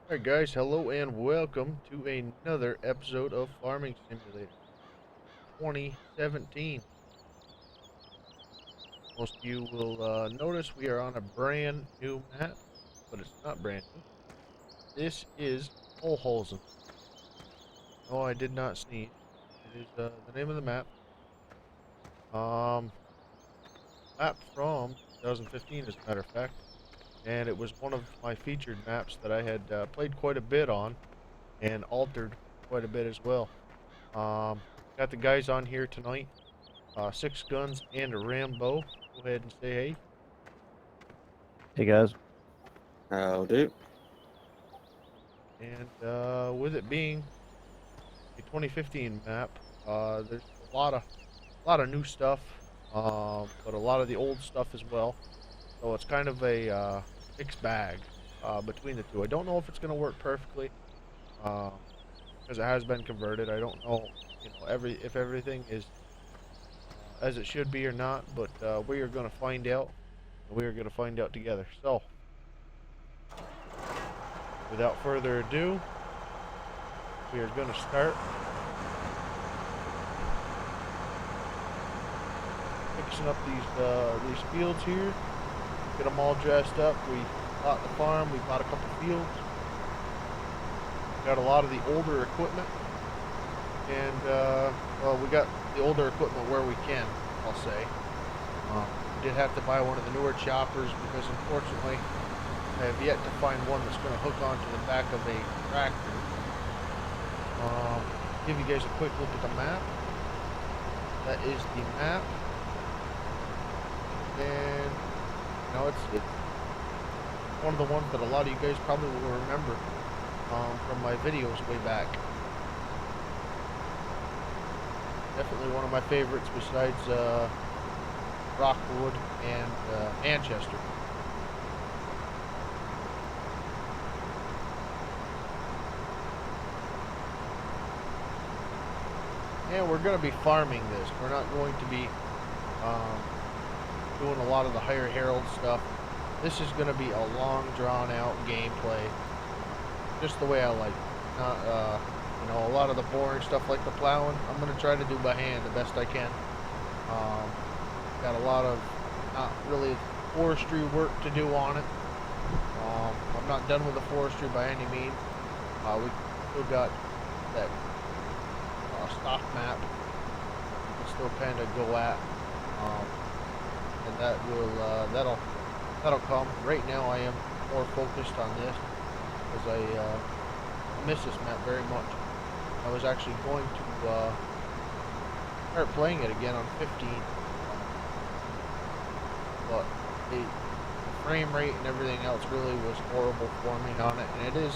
Alright guys, hello and welcome to another episode of Farming Simulator 2017. Most of you will notice we are on a brand new map, but it's not brand new. This is Holholzen. No, I did not sneeze. It is the name of the map. Map from 2015 as a matter of fact. And it was one of my featured maps that I had played quite a bit on and altered quite a bit as well. Got the guys on here tonight. Six Guns and a Rambo. Go ahead and say hey. Hey guys. Howdy. And with it being a 2015 map, there's a lot of new stuff, but a lot of the old stuff as well. So it's kind of a mixed bag between the two. I don't know if it's going to work perfectly because it has been converted. I don't know, if everything is as it should be or not, but we are going to find out. We are going to find out together. So, without further ado, we are going to start fixing up these fields here. Get them all dressed up. We bought the farm. We bought a couple fields. Got a lot of the older equipment, and well, we got the older equipment where we can, I'll say. We did have to buy one of the newer choppers because unfortunately I have yet to find one that's going to hook onto the back of a tractor. Give you guys a quick look at the map. That is the map. And it's one of the ones that a lot of you guys probably will remember from my videos way back. Definitely one of my favorites besides Rockwood and Manchester. And we're going to be farming this. We're not going to be doing a lot of the higher herald stuff. This is going to be a long, drawn-out gameplay, just the way I like it. Not, a lot of the boring stuff like the plowing, I'm going to try to do by hand the best I can. Got a lot of not really forestry work to do on it. I'm not done with the forestry by any means. We still got that stock map we can still kind of go at, and that will that'll come. Right now I am more focused on this because I miss this map very much. I was actually going to start playing it again on 15, but the frame rate and everything else really was horrible for me on it, and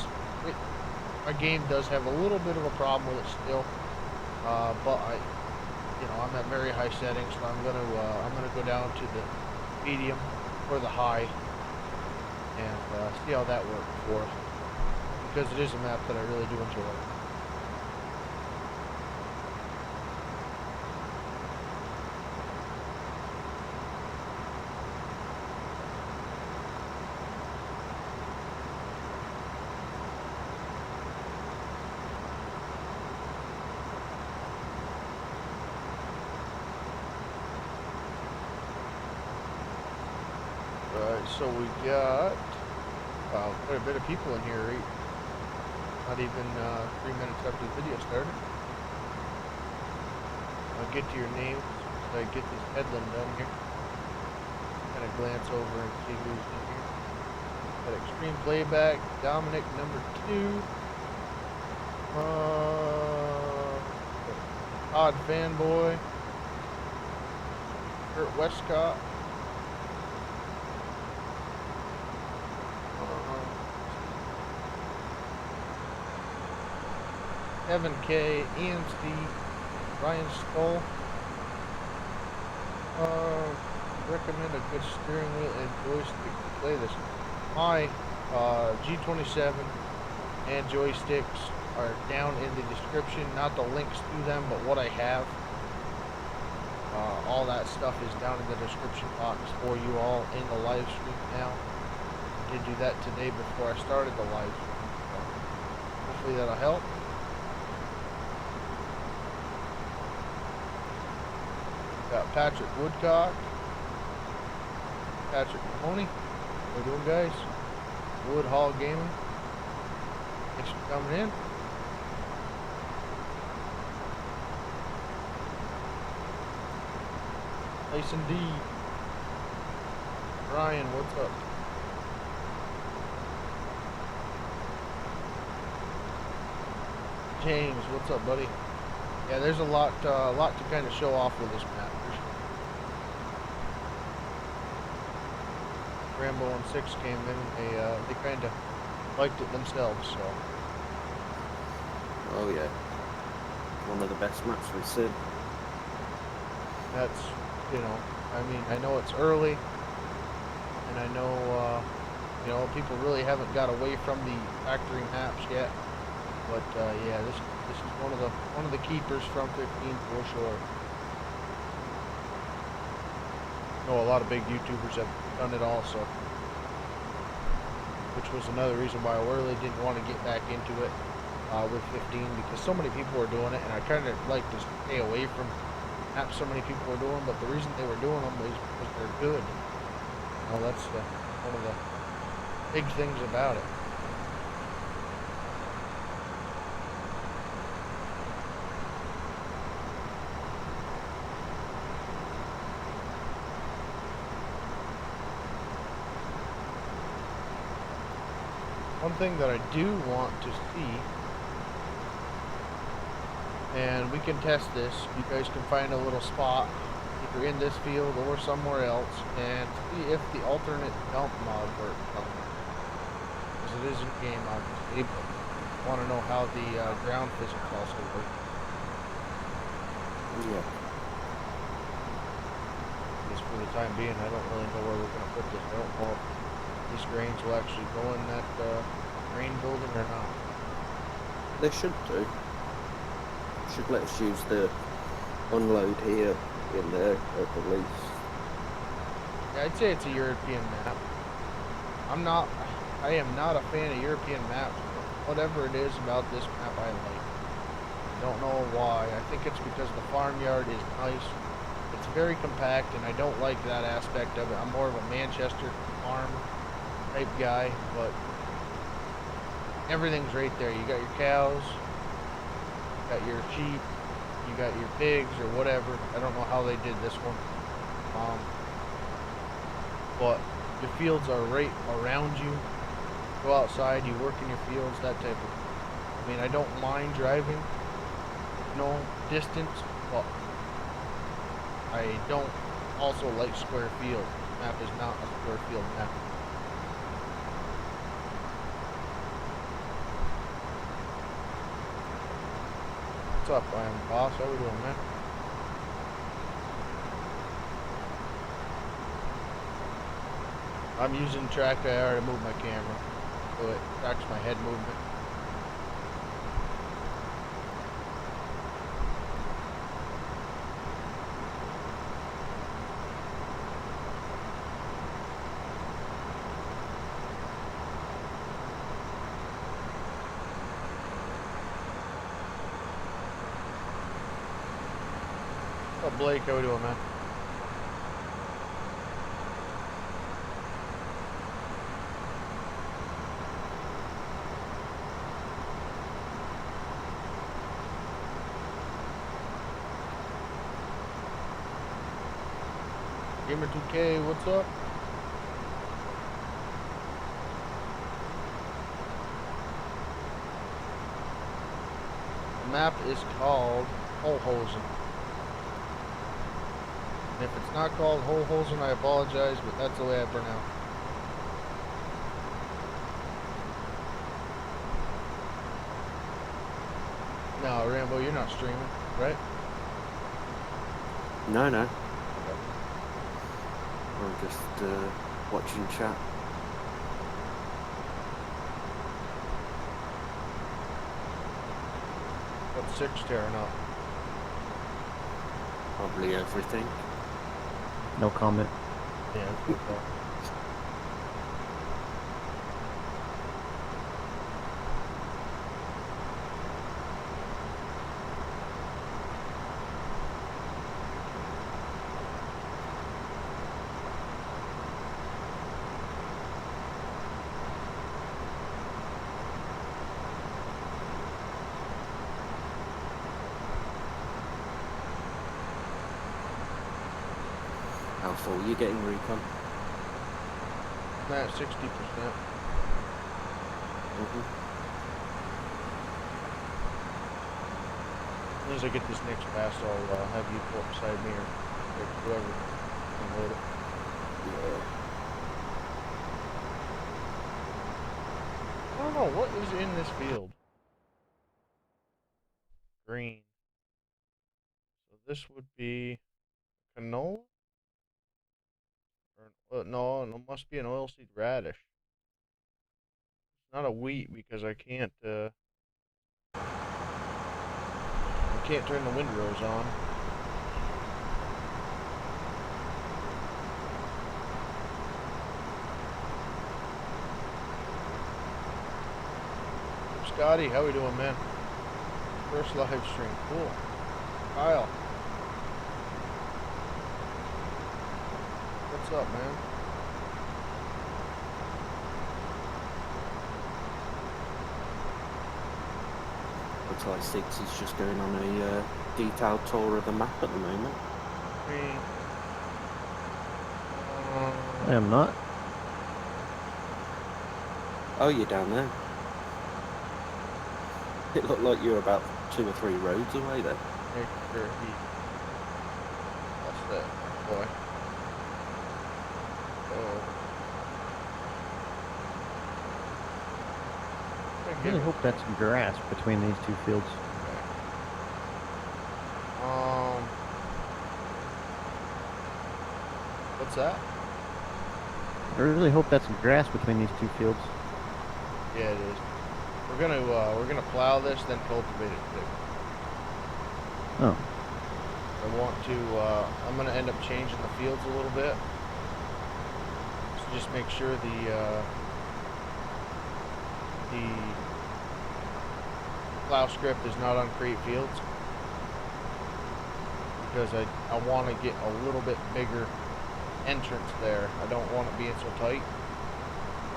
my game does have a little bit of a problem with it still. But I'm at very high settings, so I'm gonna go down to the medium or the high and see how that works for us, because it is a map that I really do enjoy. So we got quite a bit of people in here, right? Not even 3 minutes after the video started. I'll get to your names as I get this headland done here. Kind of glance over and see who's in here. Got Extreme Playback, Dominic #2, Odd Fanboy, Kurt Westcott. Evan K, Ian C, Ryan Stoll. Recommend a good steering wheel and joystick to play this. My G-27 and joysticks are down in the description. Not the links to them, but what I have. All that stuff is down in the description box for you all in the live stream now. I did do that today before I started the live stream. So hopefully that'll help. Got Patrick Woodcock, Patrick Mahoney. How we doing, guys? Woodhall Gaming. Thanks for coming in. Nice indeed. Ryan, what's up? James, what's up, buddy? Yeah, there's a lot to kind of show off with this map. Rambo and 6 came in and they kind of liked it themselves, so. Oh yeah. One of the best maps we've seen. That's, you know, I mean, I know it's early, and I know, you know, people really haven't got away from the factory maps yet, but yeah, this is one of the keepers from 15 for sure. I know a lot of big YouTubers have done it also, which was another reason why I really didn't want to get back into it with 15, because so many people were doing it, and I kind of like to stay away from maps so many people were doing. But the reason they were doing them is because they're good. You know, that's one of the big things about it. One thing that I do want to see, and we can test this, you guys can find a little spot either in this field or somewhere else and see if the alternate dump mod works. Because it is in game, obviously, but I want to know how the ground physics also work. Yeah. Just for the time being, I don't really know where we're going to put this. I don't know if these grains will actually go in that grain building or not. They should do. Should let us use the unload here in there at the least. Yeah, I'd say it's a European map. I am not a fan of European maps. Whatever it is about this map I like. I don't know why. I think it's because the farmyard is nice. It's very compact, and I don't like that aspect of it. I'm more of a Manchester farm type guy, but everything's right there. You got your cows, you got your sheep, you got your pigs or whatever. I don't know how they did this one, but your fields are right around you. Go outside, you work in your fields, that type of. I mean, I don't mind driving no distance, but I don't also like square field. This map is not a square field map. What's up, I am boss? How we doing, man? I'm using track IR to move my camera, so it tracks my head movement. What's up, Blake? How we doing, man? Gamer 2K, what's up? The map is called Holhosen. And if it's not called Holhosen, I apologize, but that's the way I pronounce it. No, Rambo, you're not streaming, right? No, no. I'm just watching chat. What's 6 tearing up? Probably everything. No comment. Yeah, that's good though. full, you're getting recon. I'm at 60%. As soon as I get this next pass, I'll have you pull up beside me or whoever can load it. Yeah. I don't know, what is in this field? Green. So this would be canola? Or, no, it must be an oilseed radish. It's not a wheat because I can't turn the windrows on. Scotty, how we doing, man? First live stream, cool. Kyle, what's up, man? Looks like Six is just going on a detailed tour of the map at the moment. I am not. Oh, you're down there. It looked like you were about 2 or 3 roads away there. What's that, boy? Oh. I really hope that's grass between these two fields. What's that? I really hope that's grass between these two fields. Yeah, it is. We're gonna plow this, then cultivate it too. Oh. I want to. I'm gonna end up changing the fields a little bit. So just make sure the plow script is not on create fields, because I want to get a little bit bigger entrance there. I don't want it being so tight.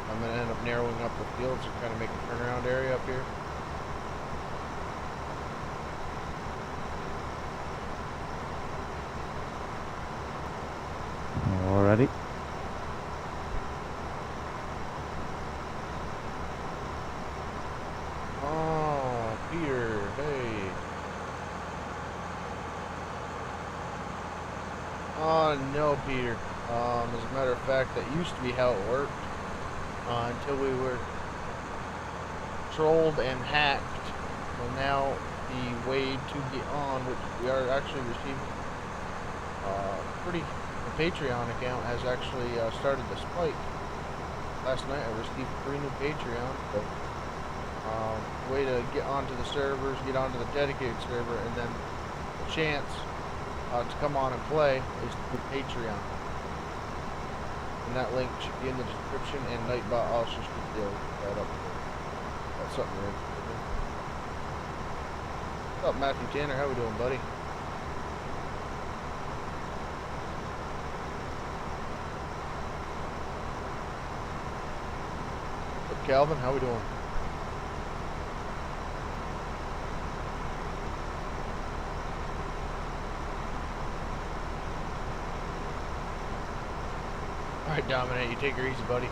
I'm going to end up narrowing up the fields and kind of make a turnaround area up here. Alrighty. Oh, Peter, hey. Oh, no, Peter. As a matter of fact, that used to be how it worked. Until we were trolled and hacked. Well, now the way to get on, which we are actually receiving, the Patreon account has actually started to spike. Last night I received 3 new Patreon. So, way to get onto the servers, get onto the dedicated server, and then the chance to come on and play is through Patreon. And that link should be in the description, and Nightbot also should be able to put that up. That's something we're interested in. What's up, Matthew Tanner? How we doing, buddy? What's up, Calvin? How we doing? Alright, Dominate, you take her easy, buddy.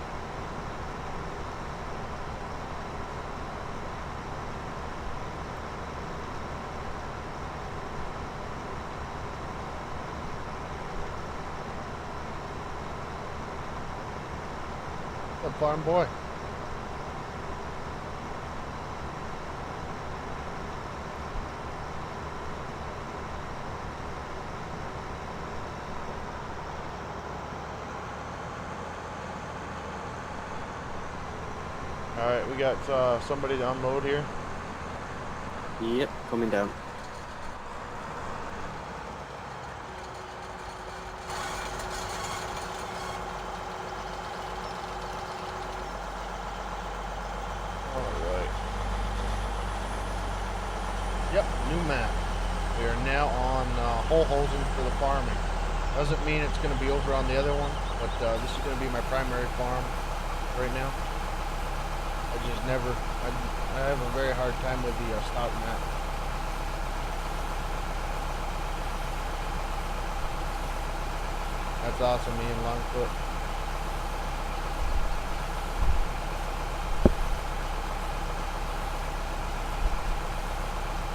What's up, farm boy? Alright, we got somebody to unload here. Yep, coming down. Alright. Yep, new map. We are now on Holhosen for the farming. Doesn't mean it's going to be over on the other one, but this is going to be my primary farm right now. I just never, I have a very hard time with the stock map. That's awesome, Ian Longfoot.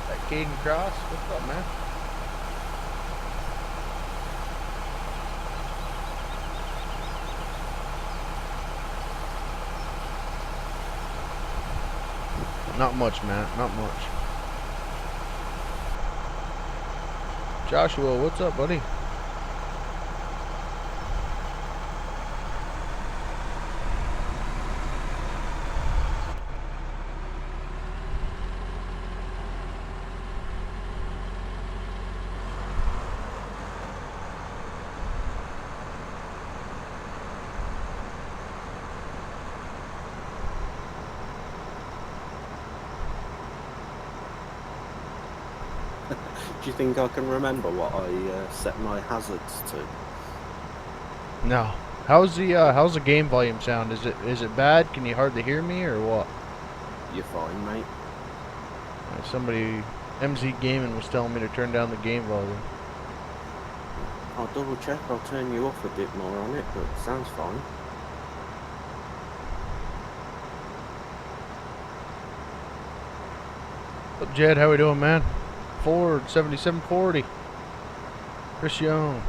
That Caden Cross, what's up, man? Not much, Matt. Not much. Joshua, what's up, buddy? Do you think I can remember what I set my hazards to? No. How's the game volume sound? Is it bad? Can you hardly hear me or what? You're fine, mate. Somebody, MZ Gaming was telling me to turn down the game volume. I'll double check. I'll turn you off a bit more on it, but it sounds fine. What's up, Jed? How we doing, man? Ford 7740. Chris Young.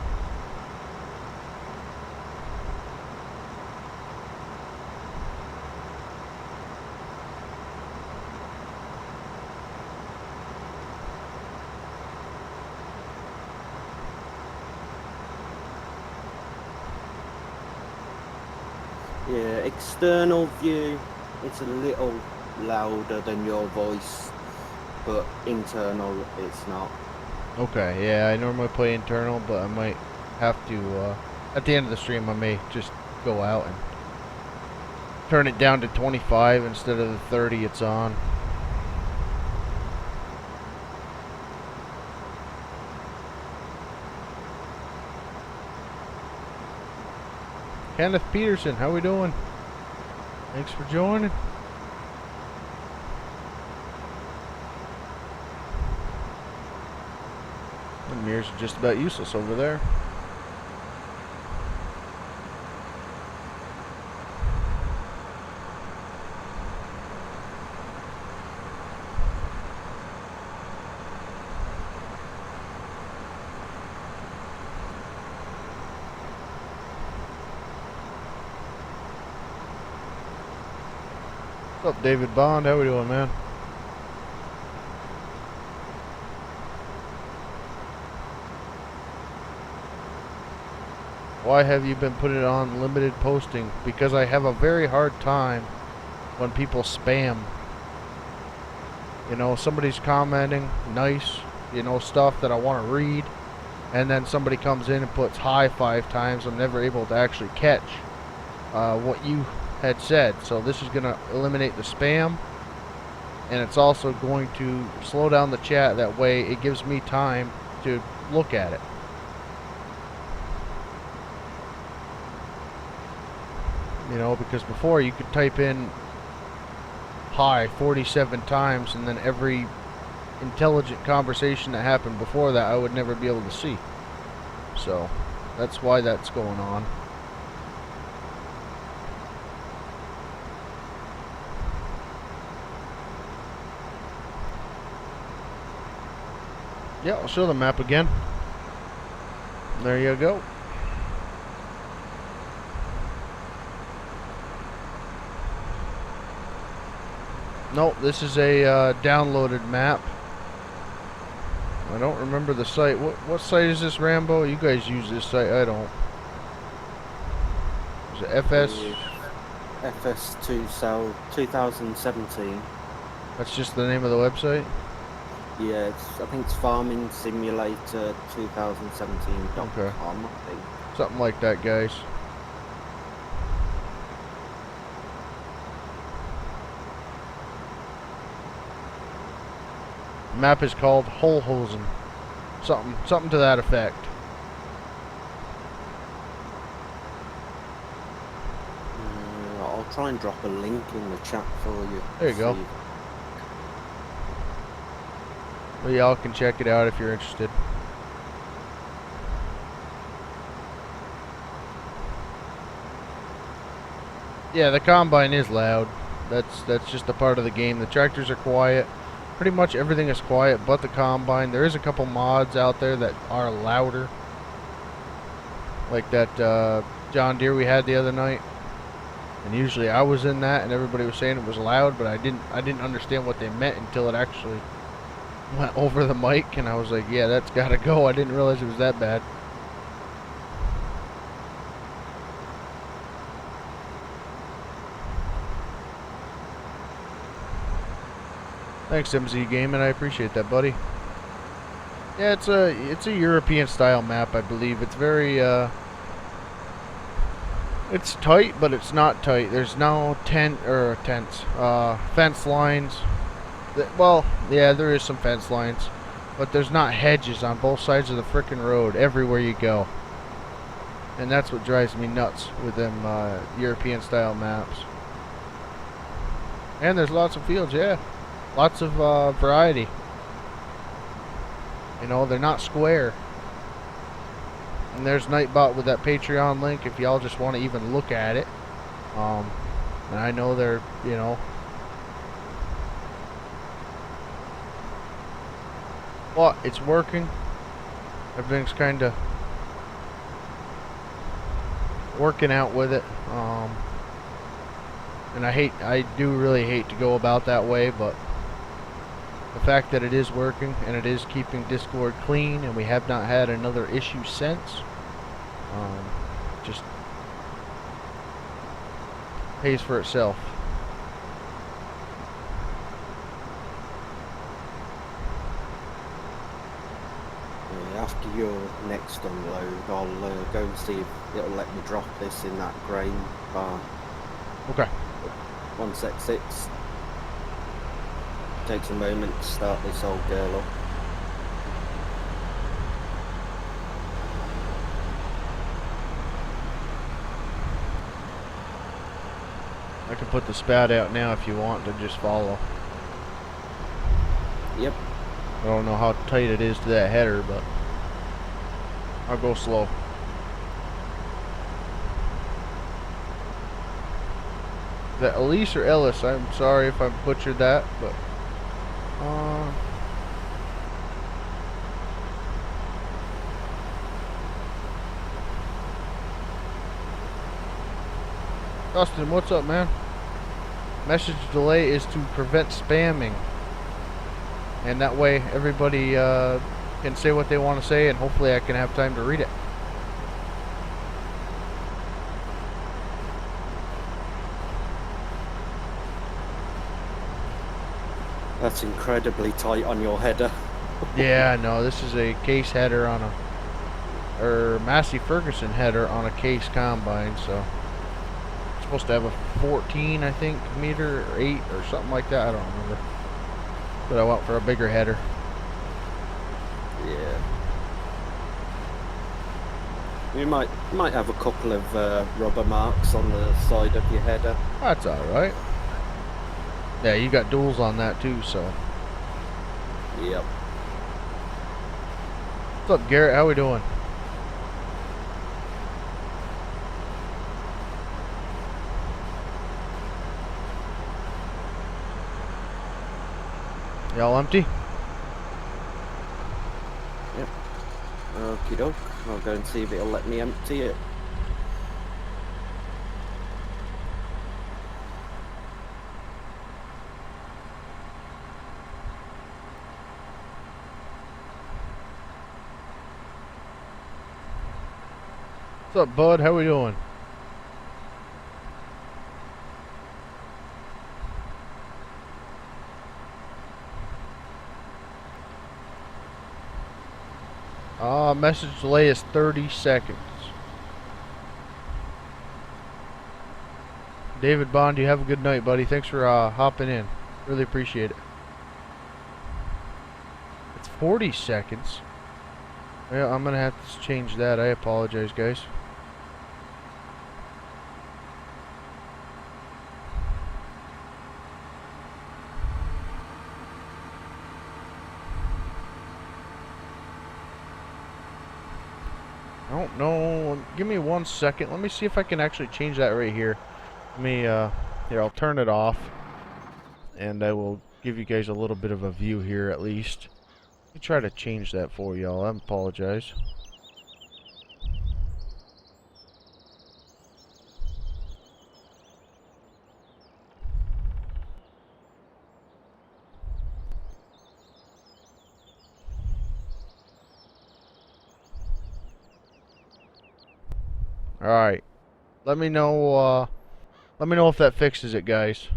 Yeah, external view, it's a little louder than your voice, but internal, it's not. Okay, yeah, I normally play internal, but I might have to, at the end of the stream, I may just go out and turn it down to 25 instead of the 30 it's on. Kenneth Peterson, how we doing? Thanks for joining. The mirrors are just about useless over there. What's up, David Bond? How we doing, man? Why have you been putting it on limited posting? Because I have a very hard time when people spam. You know, somebody's commenting nice, you know, stuff that I want to read, and then somebody comes in and puts hi 5 times. I'm never able to actually catch what you had said. So this is going to eliminate the spam, and it's also going to slow down the chat. That way it gives me time to look at it. You know, because before you could type in hi 47 times, and then every intelligent conversation that happened before that I would never be able to see. So that's why that's going on. Yeah, I'll show the map again. There you go. Nope, this is a downloaded map. I don't remember the site. What site is this, Rambo? You guys use this site. I don't. Is it FS? FS2 2017. That's just the name of the website? Yeah, I think it's Farming Simulator 2017.com, Okay. I think. Something like that, guys. The map is called Holhosen. Something to that effect. I'll try and drop a link in the chat for you. There you go. Well, y'all can check it out if you're interested. Yeah, the combine is loud. That's just a part of the game. The tractors are quiet. Pretty much everything is quiet but the combine. There is a couple mods out there that are louder. Like that John Deere we had the other night. And usually I was in that and everybody was saying it was loud, but I didn't understand what they meant until it actually went over the mic, and I was like, yeah, that's gotta go. I didn't realize it was that bad. Thanks, MZ Gaming. I appreciate that, buddy. Yeah, it's a European style map, I believe. It's very it's tight, but it's not tight. There's no fence lines. Well, yeah, there is some fence lines, but there's not hedges on both sides of the frickin' road everywhere you go. And that's what drives me nuts with them European style maps. And there's lots of fields, yeah. Lots of variety. You know, they're not square. And there's Nightbot with that Patreon link if y'all just want to even look at it. And I know they're, you know. But it's working. Everything's kind of working out with it. And I do really hate to go about that way, but the fact that it is working and it is keeping Discord clean and we have not had another issue since, just pays for itself. After your next unload, I'll go and see if it'll let me drop this in that grain barn. Okay. 176. Takes a moment to start this old girl up. I can put the spout out now if you want to just follow. Yep. I don't know how tight it is to that header, but I'll go slow. Is that Elise or Ellis? I'm sorry if I butchered that, but Dustin, what's up, man? Message delay is to prevent spamming, and that way everybody can say what they want to say, and hopefully I can have time to read it. That's incredibly tight on your header. Yeah, no, this is a case header on Massey Ferguson header on a case combine, so it's supposed to have a 14, I think, meter or 8 or something like that. I don't remember, but I went for a bigger header. Yeah. You might have a couple of rubber marks on the side of your header. That's all right. Yeah, you got duals on that too, so. Yep. What's up, Garrett? How we doing? Y'all empty? Yep. Okie doke. I'll go and see if it'll let me empty it. What's up, bud? How we doing? Message delay is 30 seconds. David Bond, you have a good night, buddy. Thanks for hopping in. Really appreciate it. It's 40 seconds. Well, I'm gonna have to change that. I apologize, guys. I don't know. Give me 1 second. Let me see if I can actually change that right here. Let me, here, I'll turn it off, and I will give you guys a little bit of a view here at least. Let me try to change that for y'all. I apologize. Alright. Let me know if that fixes it, guys.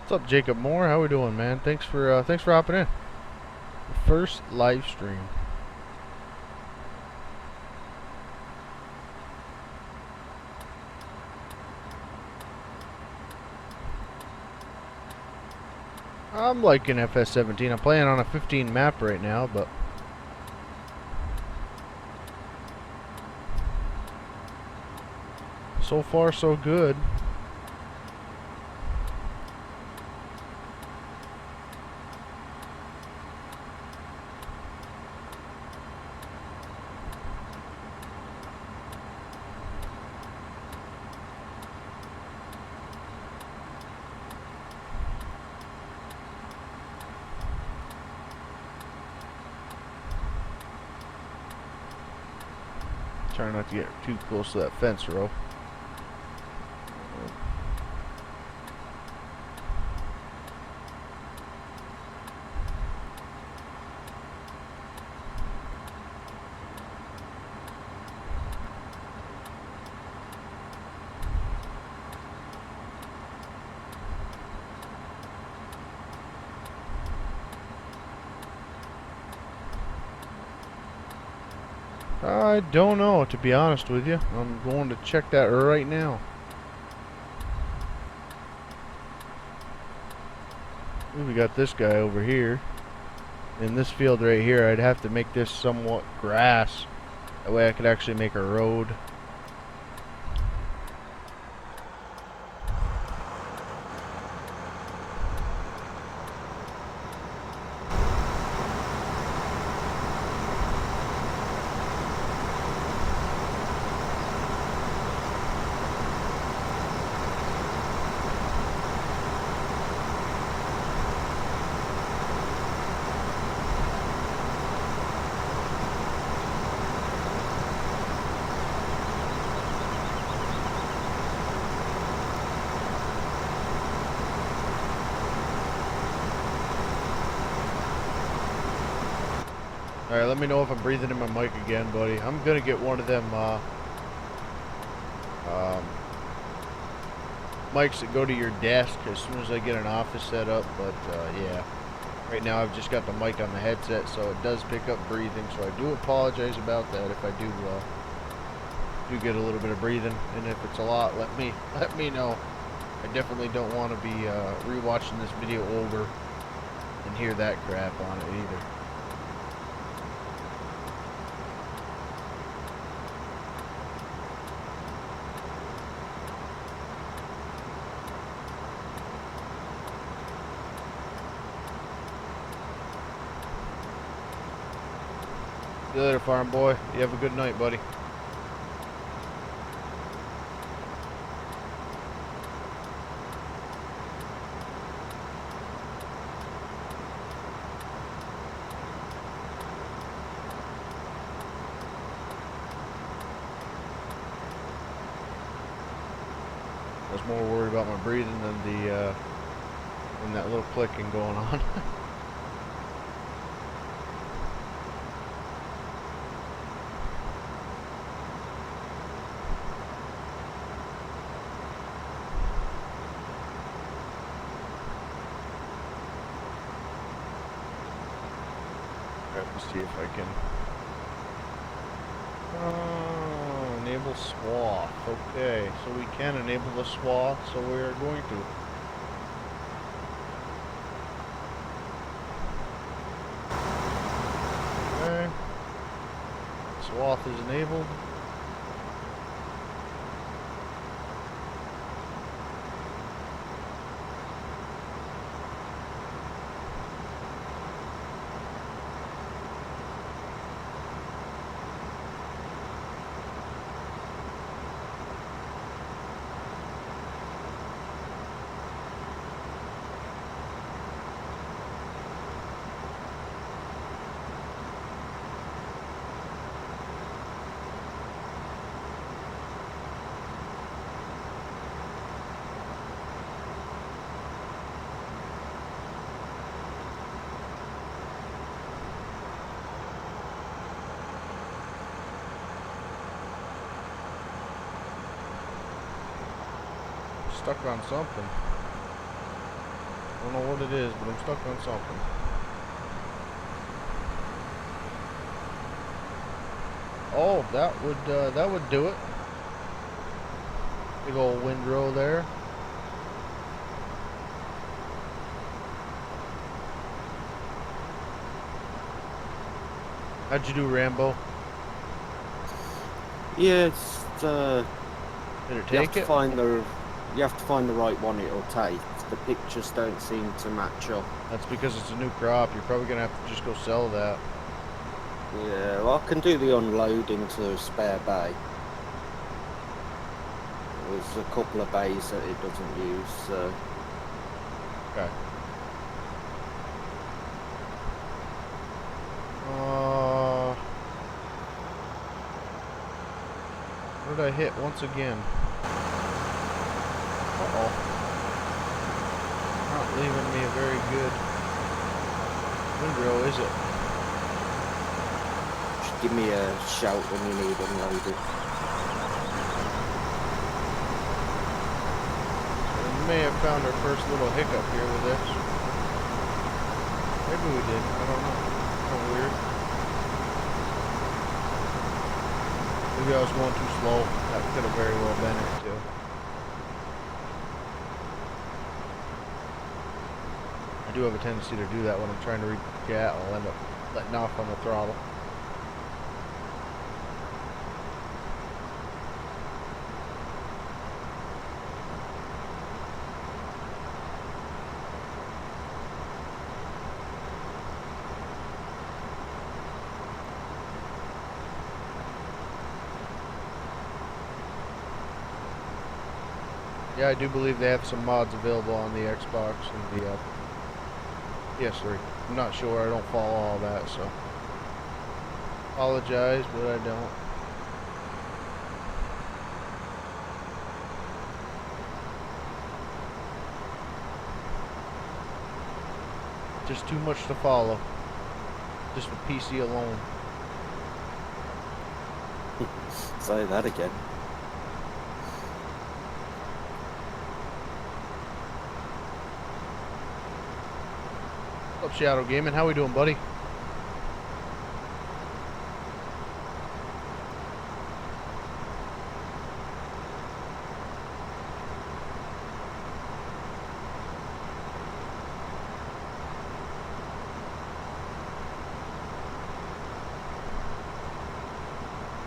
What's up, Jacob Moore? How we doing, man? Thanks for hopping in. First live stream. I'm liking FS17. I'm playing on a 15 map right now, but so far so good. Trying not to get too close to that fence row. I don't know, to be honest with you. I'm going to check that right now. Ooh, we got this guy over here. In this field right here, I'd have to make this somewhat grass. That way I could actually make a road. Alright, let me know if I'm breathing in my mic again, buddy. I'm gonna get one of them mics that go to your desk as soon as I get an office set up, but yeah. Right now I've just got the mic on the headset, so it does pick up breathing, so I do apologize about that if I do get a little bit of breathing, and if it's a lot, let me know. I definitely don't want to be rewatching this video over and hear that crap on it either. See you later, farm boy. You have a good night, buddy. I was more worried about my breathing than than that little clicking going on. Let's see if I can enable swath. Okay, so we can enable the swath, so we are going to. Okay, swath is enabled. stuck on something. I don't know what it is, but I'm stuck on something. Oh, that would do it. Big old windrow there. How'd you do, Rambo? Yeah, it's Did it take it? You have to find the right one it'll take. The pictures don't seem to match up. That's because it's a new crop. You're probably gonna have to just go sell that. Yeah, well, I can do the unloading to a spare bay. There's a couple of bays that it doesn't use, so... Okay. What did I hit once again? Uh-oh. Not leaving me a very good windrow, is it? Just give me a shout when you need unloaded. We may have found our first little hiccup here with this. Maybe we did. I don't know. Kind of weird. Maybe I was going too slow. That could have very well been it too. I do have a tendency to do that when I'm trying to reach cat. I'll end up letting off on the throttle. Yeah, I do believe they have some mods available on the Xbox and the PS3. I'm not sure. I don't follow all that, so apologize, but I don't. Just too much to follow. Just with PC alone. Say that again. What's up, Shadow Gaming? How we doing, buddy?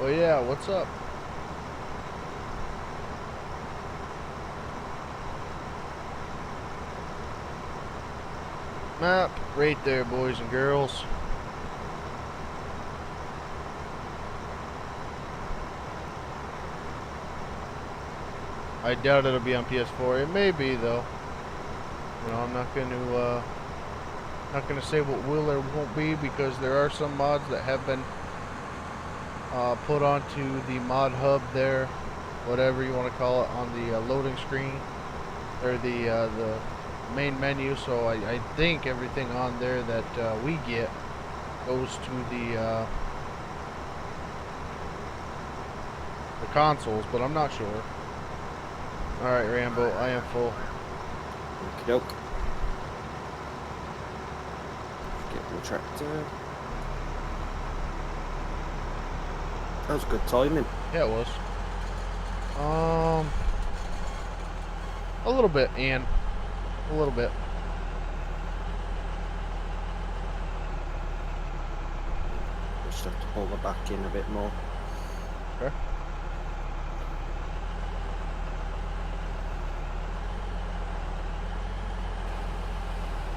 Oh yeah, what's up? Map right there, boys and girls. I doubt it'll be on PS4. It may be though. You know, I'm not gonna say what will or won't be, because there are some mods that have been put onto the mod hub there, whatever you want to call it, on the loading screen or the main menu. So I think everything on there that we get goes to the consoles, but I'm not sure. All right, Rambo, I am full. Okie doke. Get the tractor. That was good timing. Yeah, it was. A little bit, Ian. A little bit. Just have to pull the back in a bit more. Okay.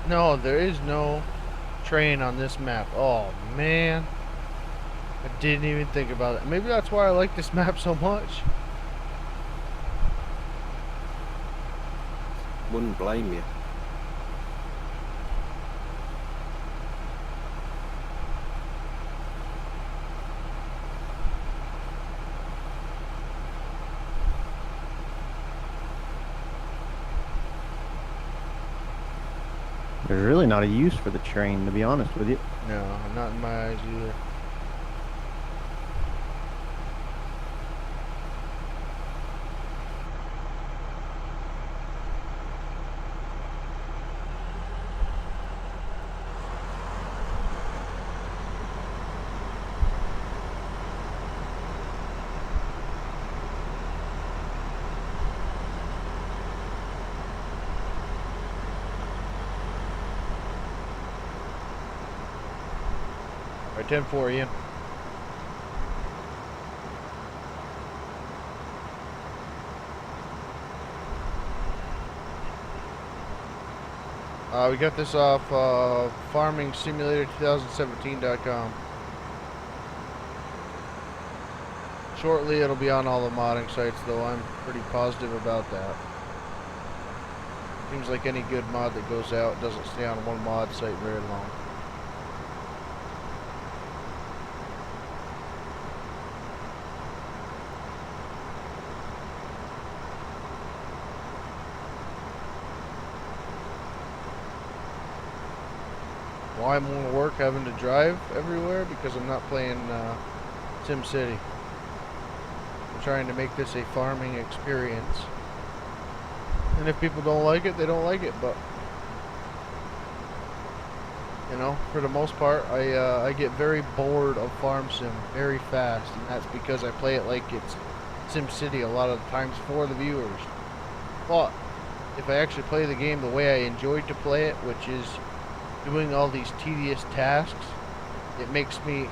No, there is no train on this map. Oh, man. I didn't even think about it. Maybe that's why I like this map so much. Wouldn't blame you. There's really not a use for the train, to be honest with you. No, not in my eyes either. Right, 10-4, Ian. We got this off farmingsimulator2017.com. Shortly, it'll be on all the modding sites, though. I'm pretty positive about that. Seems like any good mod that goes out doesn't stay on one mod site very long. Why more work having to drive everywhere? Because I'm not playing Sim City. I'm trying to make this a farming experience. And if people don't like it, they don't like it. But, you know, for the most part, I get very bored of Farm Sim very fast. And that's because I play it like it's Sim City a lot of the times for the viewers. But if I actually play the game the way I enjoyed to play it, which is doing all these tedious tasks, it makes me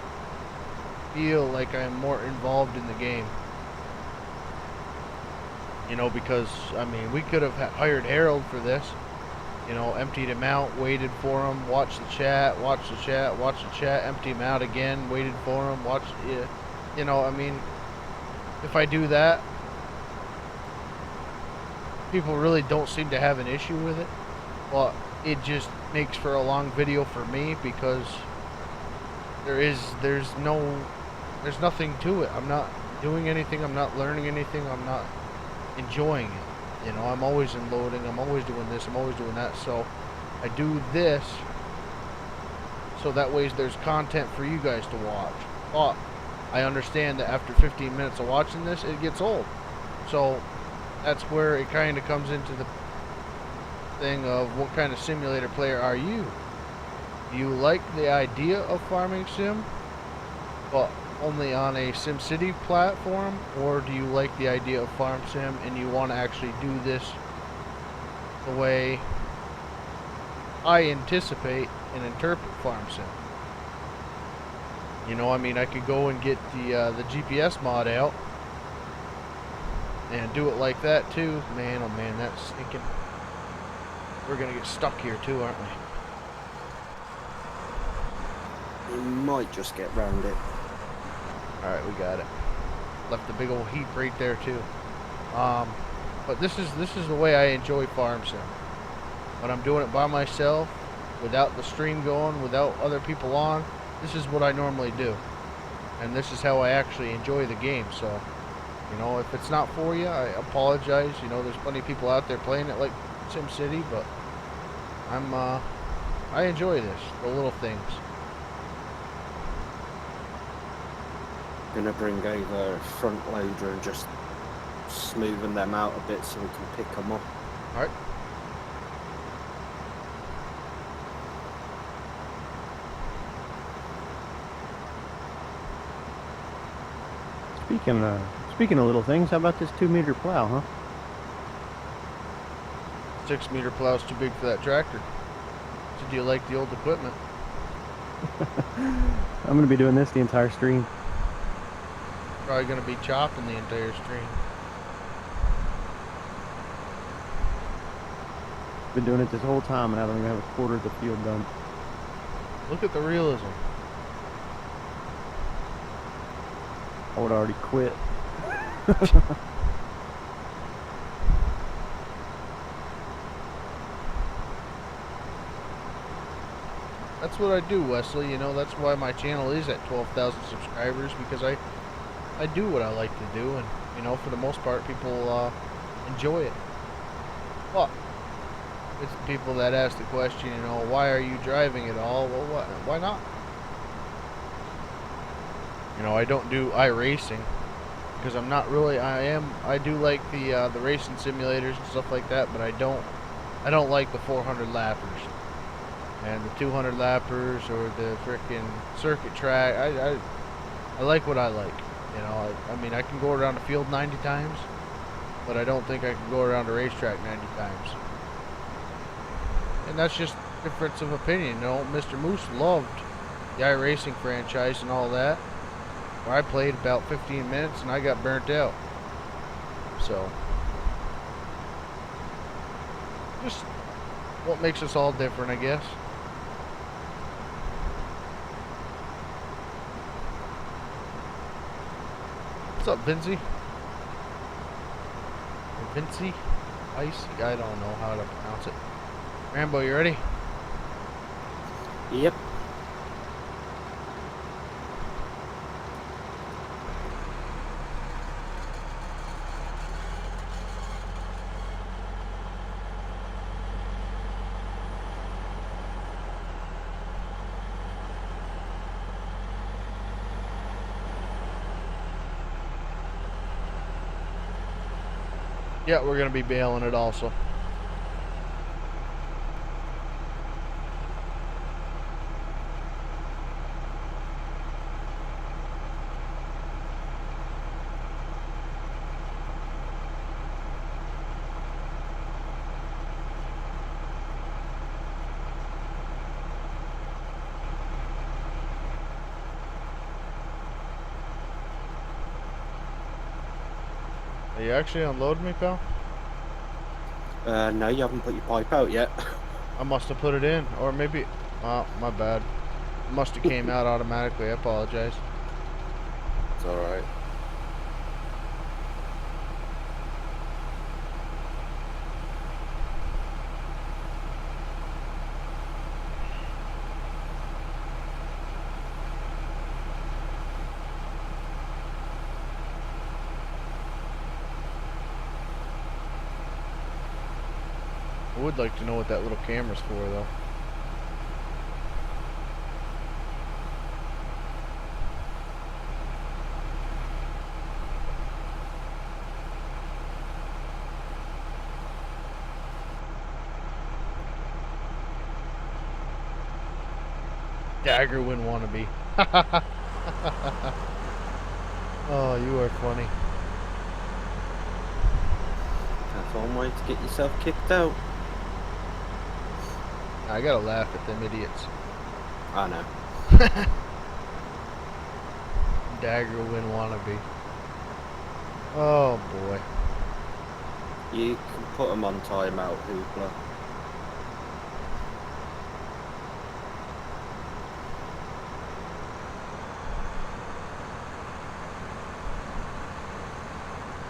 feel like I'm more involved in the game. You know, because, I mean, we could have hired Harold for this. You know, emptied him out, waited for him, watched the chat, empty him out again, waited for him, watched it. You know, I mean, if I do that, people really don't seem to have an issue with it. But it just makes for a long video for me because there's nothing to it. I'm not doing anything, I'm not learning anything, I'm not enjoying it. You know, I'm always in loading, I'm always doing this, I'm always doing that. So I do this so that way there's content for you guys to watch. But I understand that after 15 minutes of watching this, it gets old. So that's where it kind of comes into the thing of what kind of simulator player are you? Do you like the idea of farming sim, but only on a SimCity platform, or do you like the idea of farm sim and you want to actually do this the way I anticipate and interpret farm sim? You know, I mean, I could go and get the GPS mod out and do it like that too. Man, oh man, that's stinking. We're gonna get stuck here too, aren't we? We might just get round it. Alright, we got it. Left the big old heap right there too. But this is the way I enjoy farm sim. When I'm doing it by myself, without the stream going, without other people on, this is what I normally do. And this is how I actually enjoy the game. So, you know, if it's not for you, I apologize. You know, there's plenty of people out there playing it like Sim City, but I enjoy this, the little things. Gonna bring over a front loader and just smoothen them out a bit so we can pick them up. All right. Speaking of little things, how about this 2-meter plow, huh? 6-meter plow's too big for that tractor. So do you like the old equipment? I'm going to be doing this the entire stream. Probably going to be chopping the entire stream. Been doing it this whole time and I don't even have a quarter of the field done. Look at the realism. I would already quit. That's what I do, Wesley. You know, that's why my channel is at 12,000 subscribers, because I do what I like to do, and, you know, for the most part, people enjoy it. But it's the people that ask the question, you know, why are you driving it all? Well, why not? You know, I don't do iRacing because I'm not really. I do like the racing simulators and stuff like that, but I don't like the 400 lappers and the 200 lappers or the frickin' circuit track. I like what I like. You know, I mean, I can go around the field 90 times, but I don't think I can go around a racetrack 90 times. And that's just difference of opinion. You know, Mr. Moose loved the iRacing franchise and all that, where I played about 15 minutes and I got burnt out. So, just what makes us all different, I guess. What's up, Vinci? Or Vinci? Icy? I don't know how to pronounce it. Rambo, you ready? Yep. Yeah, we're gonna be bailing it also. Are you actually unloading me, pal? No, you haven't put your pipe out yet. I must have put it in, or maybe, oh, my bad. It must have came out automatically. I apologize. It's alright. I would like to know what that little camera's for, though. Dagger win wannabe. Oh, you are funny. That's one way to get yourself kicked out. I gotta laugh at them idiots. I know. Dagger win wannabe. Oh boy. You can put them on timeout, Hoopla.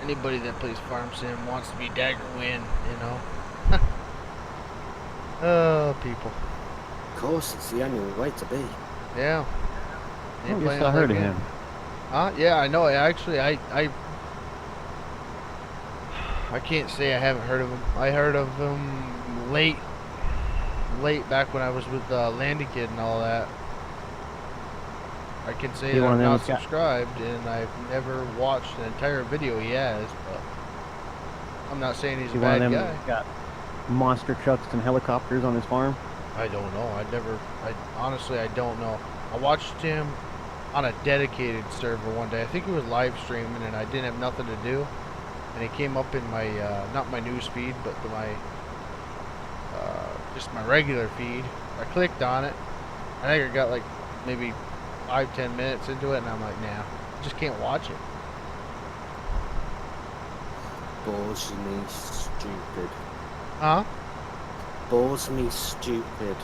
Anybody that plays Farm Sim wants to be Dagger win, you know. Oh, people. Of course, it's the only way to be. Yeah. I guess I heard of him. Yeah, I know. Actually, I can't say I haven't heard of him. I heard of him late back when I was with Landy Kid and all that. I can say that I'm not subscribed and I've never watched an entire video he has, but I'm not saying he's a bad guy. Got monster trucks and helicopters on his farm. I don't know. Honestly, I don't know. I watched him on a dedicated server one day. I think he was live streaming and I didn't have nothing to do. And it came up in my, not my news feed, but my, just my regular feed. I clicked on it. I think I got like maybe 5-10 minutes into it and I'm like, nah, I just can't watch it. Bores me stupid. Huh? Bores me stupid.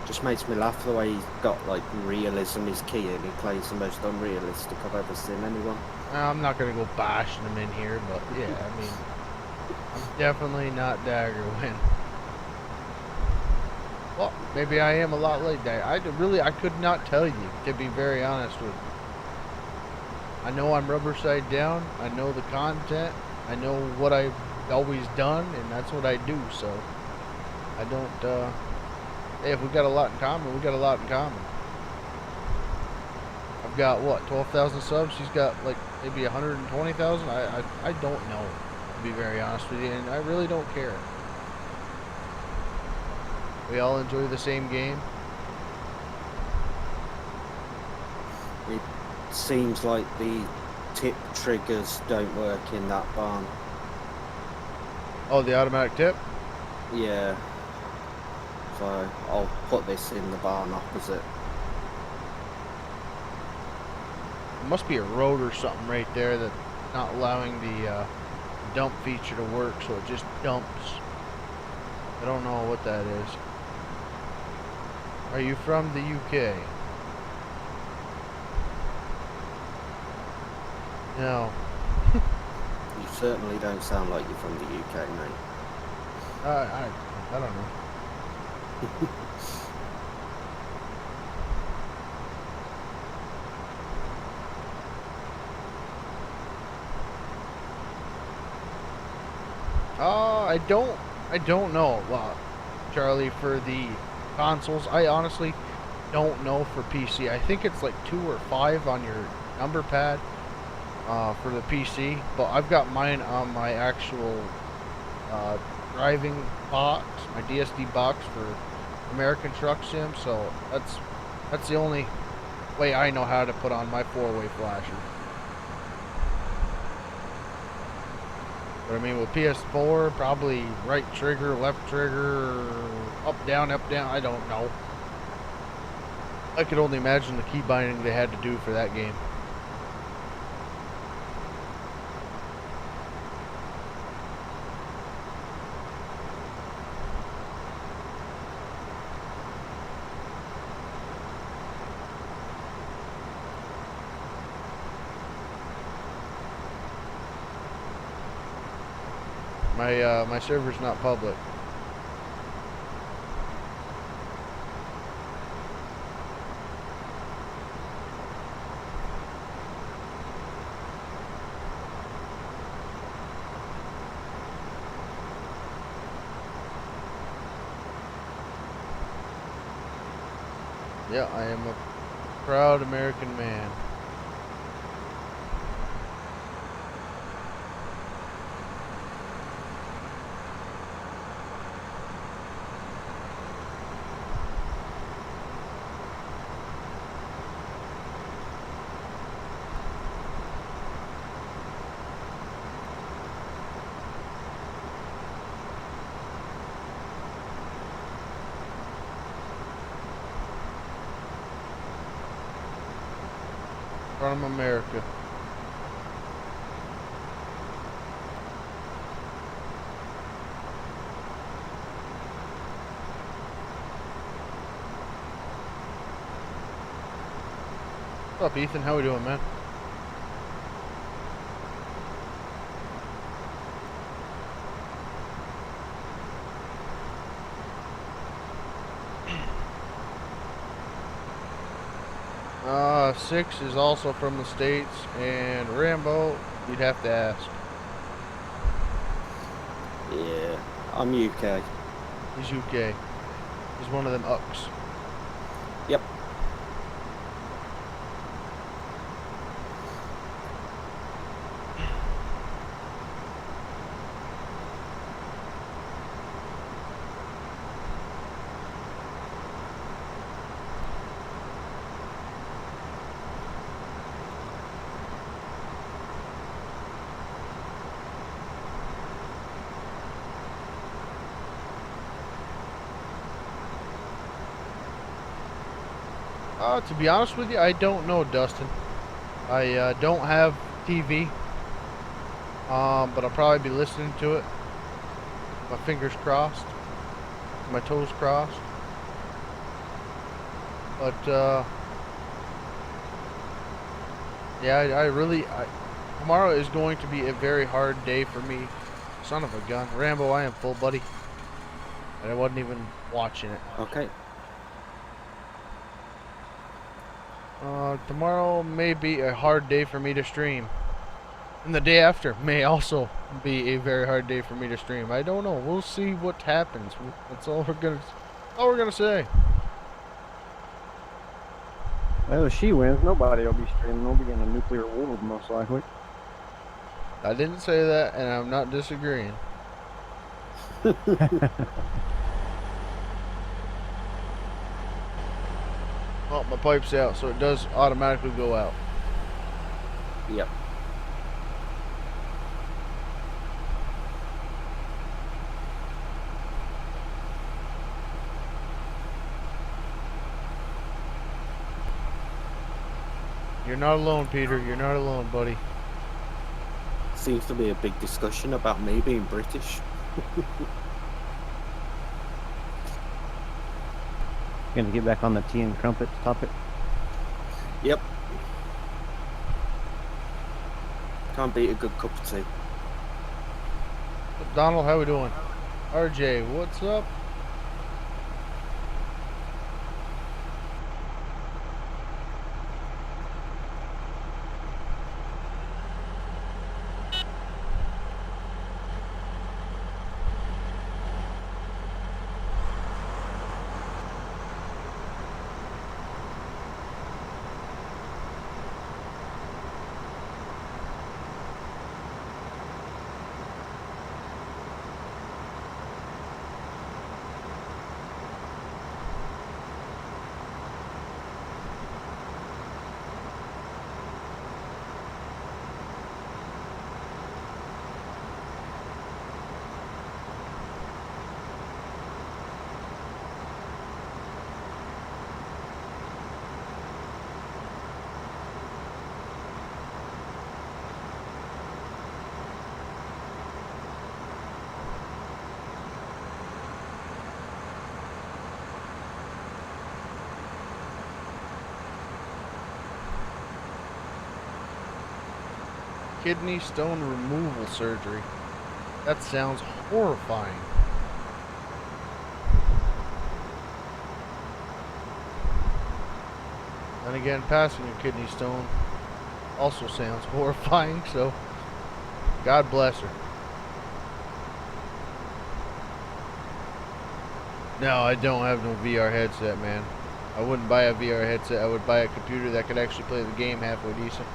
Just makes me laugh the way he's got like realism is key and he plays the most unrealistic I've ever seen anyone. I'm not gonna go bashing him in here, but yeah, I mean, I'm definitely not Dagger win. Well, maybe I am a lot like that. I could not tell you, to be very honest with you. I know I'm rubber side down. I know the content. I know what I've always done, and that's what I do. So I don't. Hey, if we got a lot in common, we got a lot in common. I've got what, 12,000 subs. She's got like maybe 120,000. I don't know, to be very honest with you, and I really don't care. We all enjoy the same game. It seems like the tip triggers don't work in that barn. Oh, the automatic tip? Yeah. So I'll put this in the barn opposite. There must be a road or something right there that's not allowing the dump feature to work, so it just dumps. I don't know what that is. Are you from the UK? No. You certainly don't sound like you're from the UK, mate. I don't know. I don't know, Charlie, for the consoles. I honestly don't know for PC. I think it's like 2 or 5 on your number pad for the PC, but I've got mine on my actual driving box, my DSD box for American Truck Sim. So that's the only way I know how to put on my 4-way flasher. But I mean, with PS4, probably right trigger, left trigger, up, down, I don't know. I could only imagine the key binding they had to do for that game. My server's not public. Yeah, I am a proud American man. From America. What's up, Ethan? How we doing, man? Six is also from the States, and Rambo, you'd have to ask. Yeah, I'm UK. He's UK. He's one of them ucks. Yep. To be honest with you, I don't know, Dustin. I don't have TV, but I'll probably be listening to it. My fingers crossed, my toes crossed. But yeah, tomorrow is going to be a very hard day for me. Son of a gun, Rambo, I am full, buddy, and I wasn't even watching it. Okay. Tomorrow may be a hard day for me to stream. And the day after may also be a very hard day for me to stream. I don't know. We'll see what happens. That's all we're gonna say. Well, if she wins, nobody will be streaming. We'll be in a nuclear war, most likely. I didn't say that, and I'm not disagreeing. Oh, my pipe's out, so it does automatically go out. Yep. You're not alone, Peter. You're not alone, buddy. Seems to be a big discussion about me being British. Gonna get back on the tea and crumpets topic. Yep. Can't beat a good cup of tea. Donald, how we doing? RJ, what's up? Kidney stone removal surgery. That sounds horrifying. And again, passing a kidney stone also sounds horrifying, so God bless her. No, I don't have no VR headset, man. I wouldn't buy a VR headset. I would buy a computer that could actually play the game halfway decent.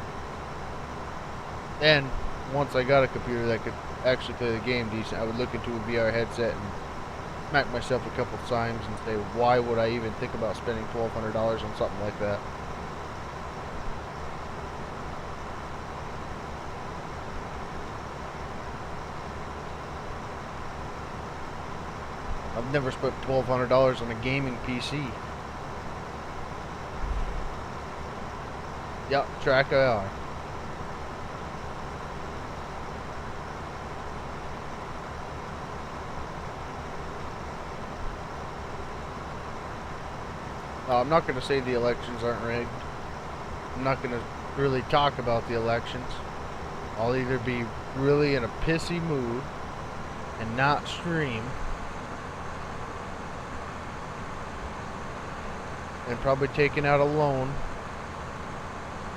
And once I got a computer that could actually play the game decent, I would look into a VR headset and smack myself a couple times and say, why would I even think about spending $1,200 on something like that? I've never spent $1,200 on a gaming PC. Yep, track IR. I'm not going to say the elections aren't rigged. I'm not going to really talk about the elections. I'll either be really in a pissy mood and not stream, and probably taking out a loan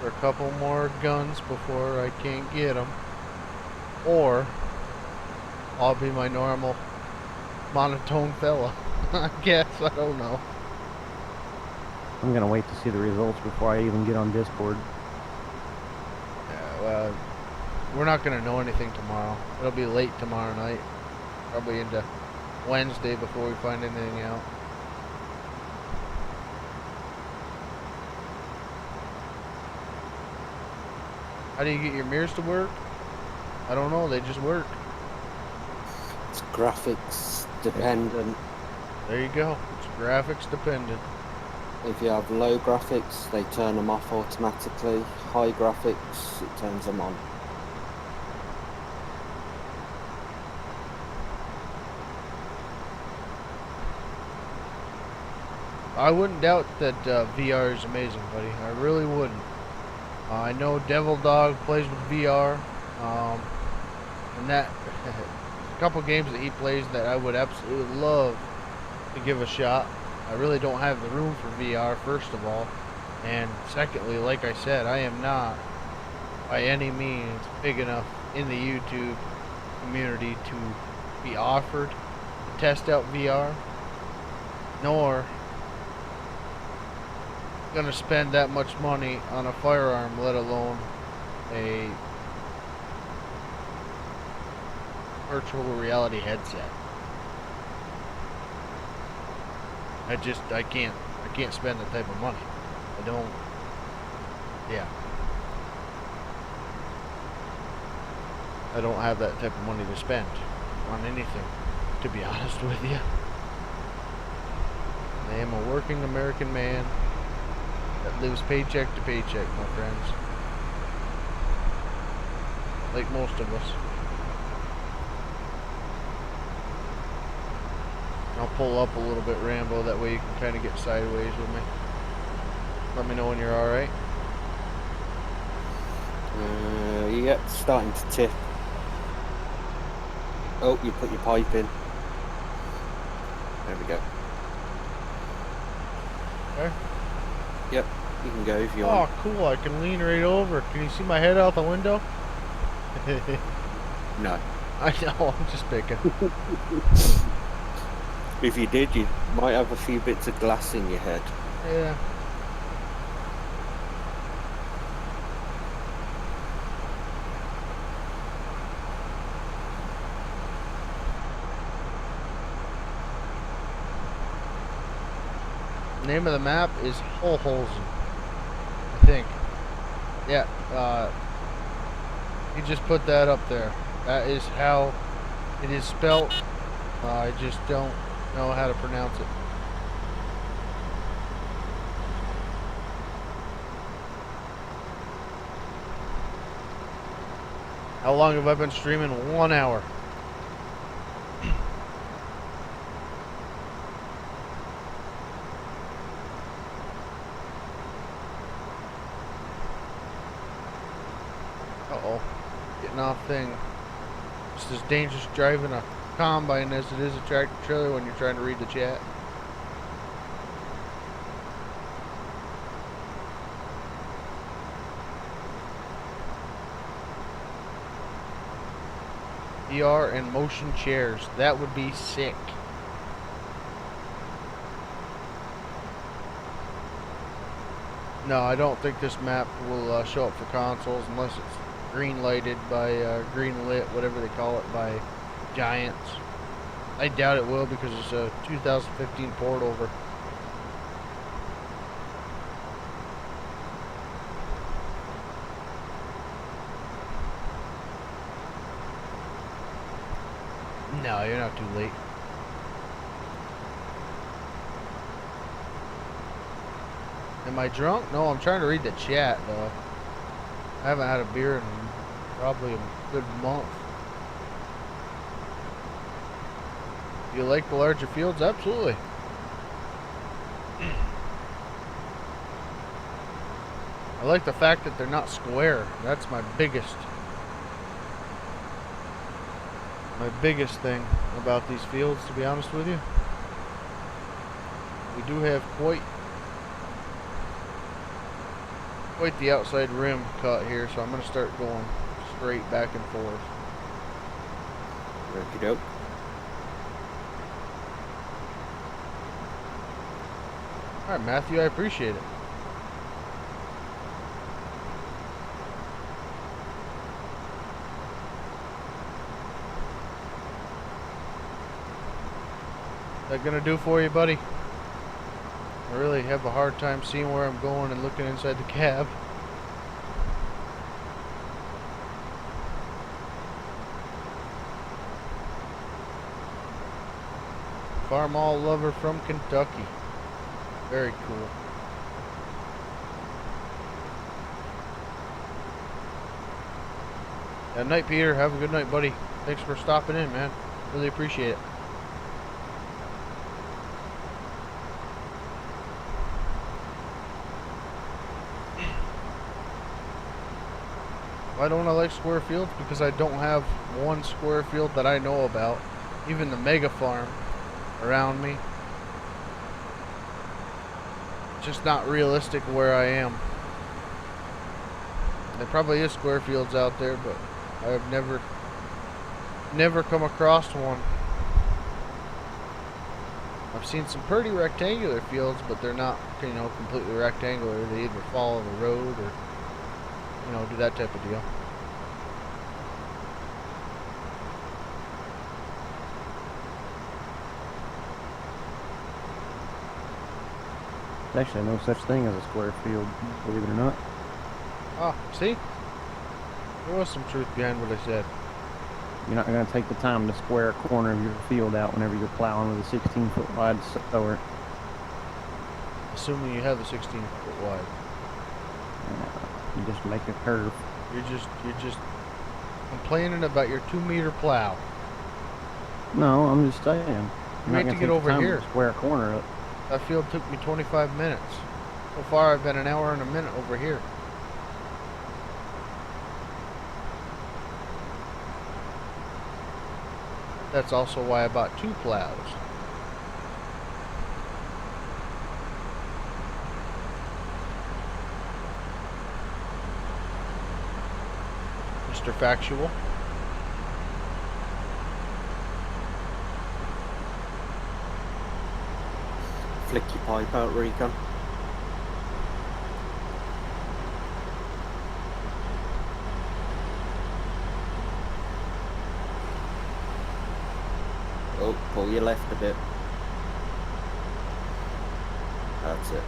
for a couple more guns before I can't get them, or I'll be my normal monotone fella. I guess, I don't know. I'm gonna wait to see the results before I even get on Discord. Yeah, well, we're not gonna know anything tomorrow. It'll be late tomorrow night, probably into Wednesday before we find anything out. How do you get your mirrors to work? I don't know, they just work. It's graphics dependent. There you go, it's graphics dependent. If you have low graphics, they turn them off automatically. High graphics, it turns them on. I wouldn't doubt that VR is amazing, buddy. I really wouldn't. I know Devil Dog plays with VR, and that a couple games that he plays that I would absolutely love to give a shot. I really don't have the room for VR, first of all, and secondly, like I said, I am not by any means big enough in the YouTube community to be offered to test out VR, nor gonna spend that much money on a firearm, let alone a virtual reality headset. I can't spend that type of money. I don't, yeah. I don't have that type of money to spend on anything, to be honest with you. I am a working American man. that lives paycheck to paycheck, my friends. Like most of us. I'll pull up a little bit, Rambo, that way you can kind of get sideways with me. Let me know when you're alright. Yeah, starting to tip. Oh, you put your pipe in. There we go. Okay. Yep, you can go if you want. Oh, cool. I can lean right over. Can you see my head out the window? No. I know, I'm just picking. If you did, you might have a few bits of glass in your head. Yeah. Name of the map is Holholzen, I think. Yeah, you just put that up there. That is how it is spelt. I just don't know how to pronounce it. How long have I been streaming? 1 hour. Uh-oh. Getting off thing. It's as dangerous driving a combine as it is a tractor trailer when you're trying to read the chat. VR and motion chairs. That would be sick. No, I don't think this map will show up for consoles unless it's green lighted by green lit, whatever they call it, by Giants. I doubt it will because it's a 2015 port over. No, you're not too late. Am I drunk? No, I'm trying to read the chat though. I haven't had a beer in probably a good month. Do you like the larger fields? Absolutely. I like the fact that they're not square. That's my biggest thing about these fields, to be honest with you. We do have quite the outside rim cut here, so I'm going to start going straight back and forth. Okie doke. Alright, Matthew, I appreciate it. That gonna do for you, buddy? I really have a hard time seeing where I'm going and looking inside the cab. Farm all lover from Kentucky. Very cool. Good night, Peter. Have a good night, buddy. Thanks for stopping in, man. Really appreciate it. Why don't I like square fields? Because I don't have one square field that I know about. Even the mega farm around me. Just not realistic where I am. There probably is square fields out there, but I've never come across one. I've seen some pretty rectangular fields, but they're not, you know, completely rectangular. They either follow the road or, you know, do that type of deal. There's actually no such thing as a square field, believe it or not. Oh, see? There was some truth behind what I said. You're not going to take the time to square a corner of your field out whenever you're plowing with a 16-foot wide sower. Assuming you have a 16-foot wide. You just make a curve. You're just complaining about your 2-meter plow. No, I'm just saying. You need to get over here. Square corner up. That field took me 25 minutes. So far, I've been an hour and a minute over here. That's also why I bought 2 plows. Mr. Factual. Flick your pipe out, Recon. Oh, pull your left a bit. That's it.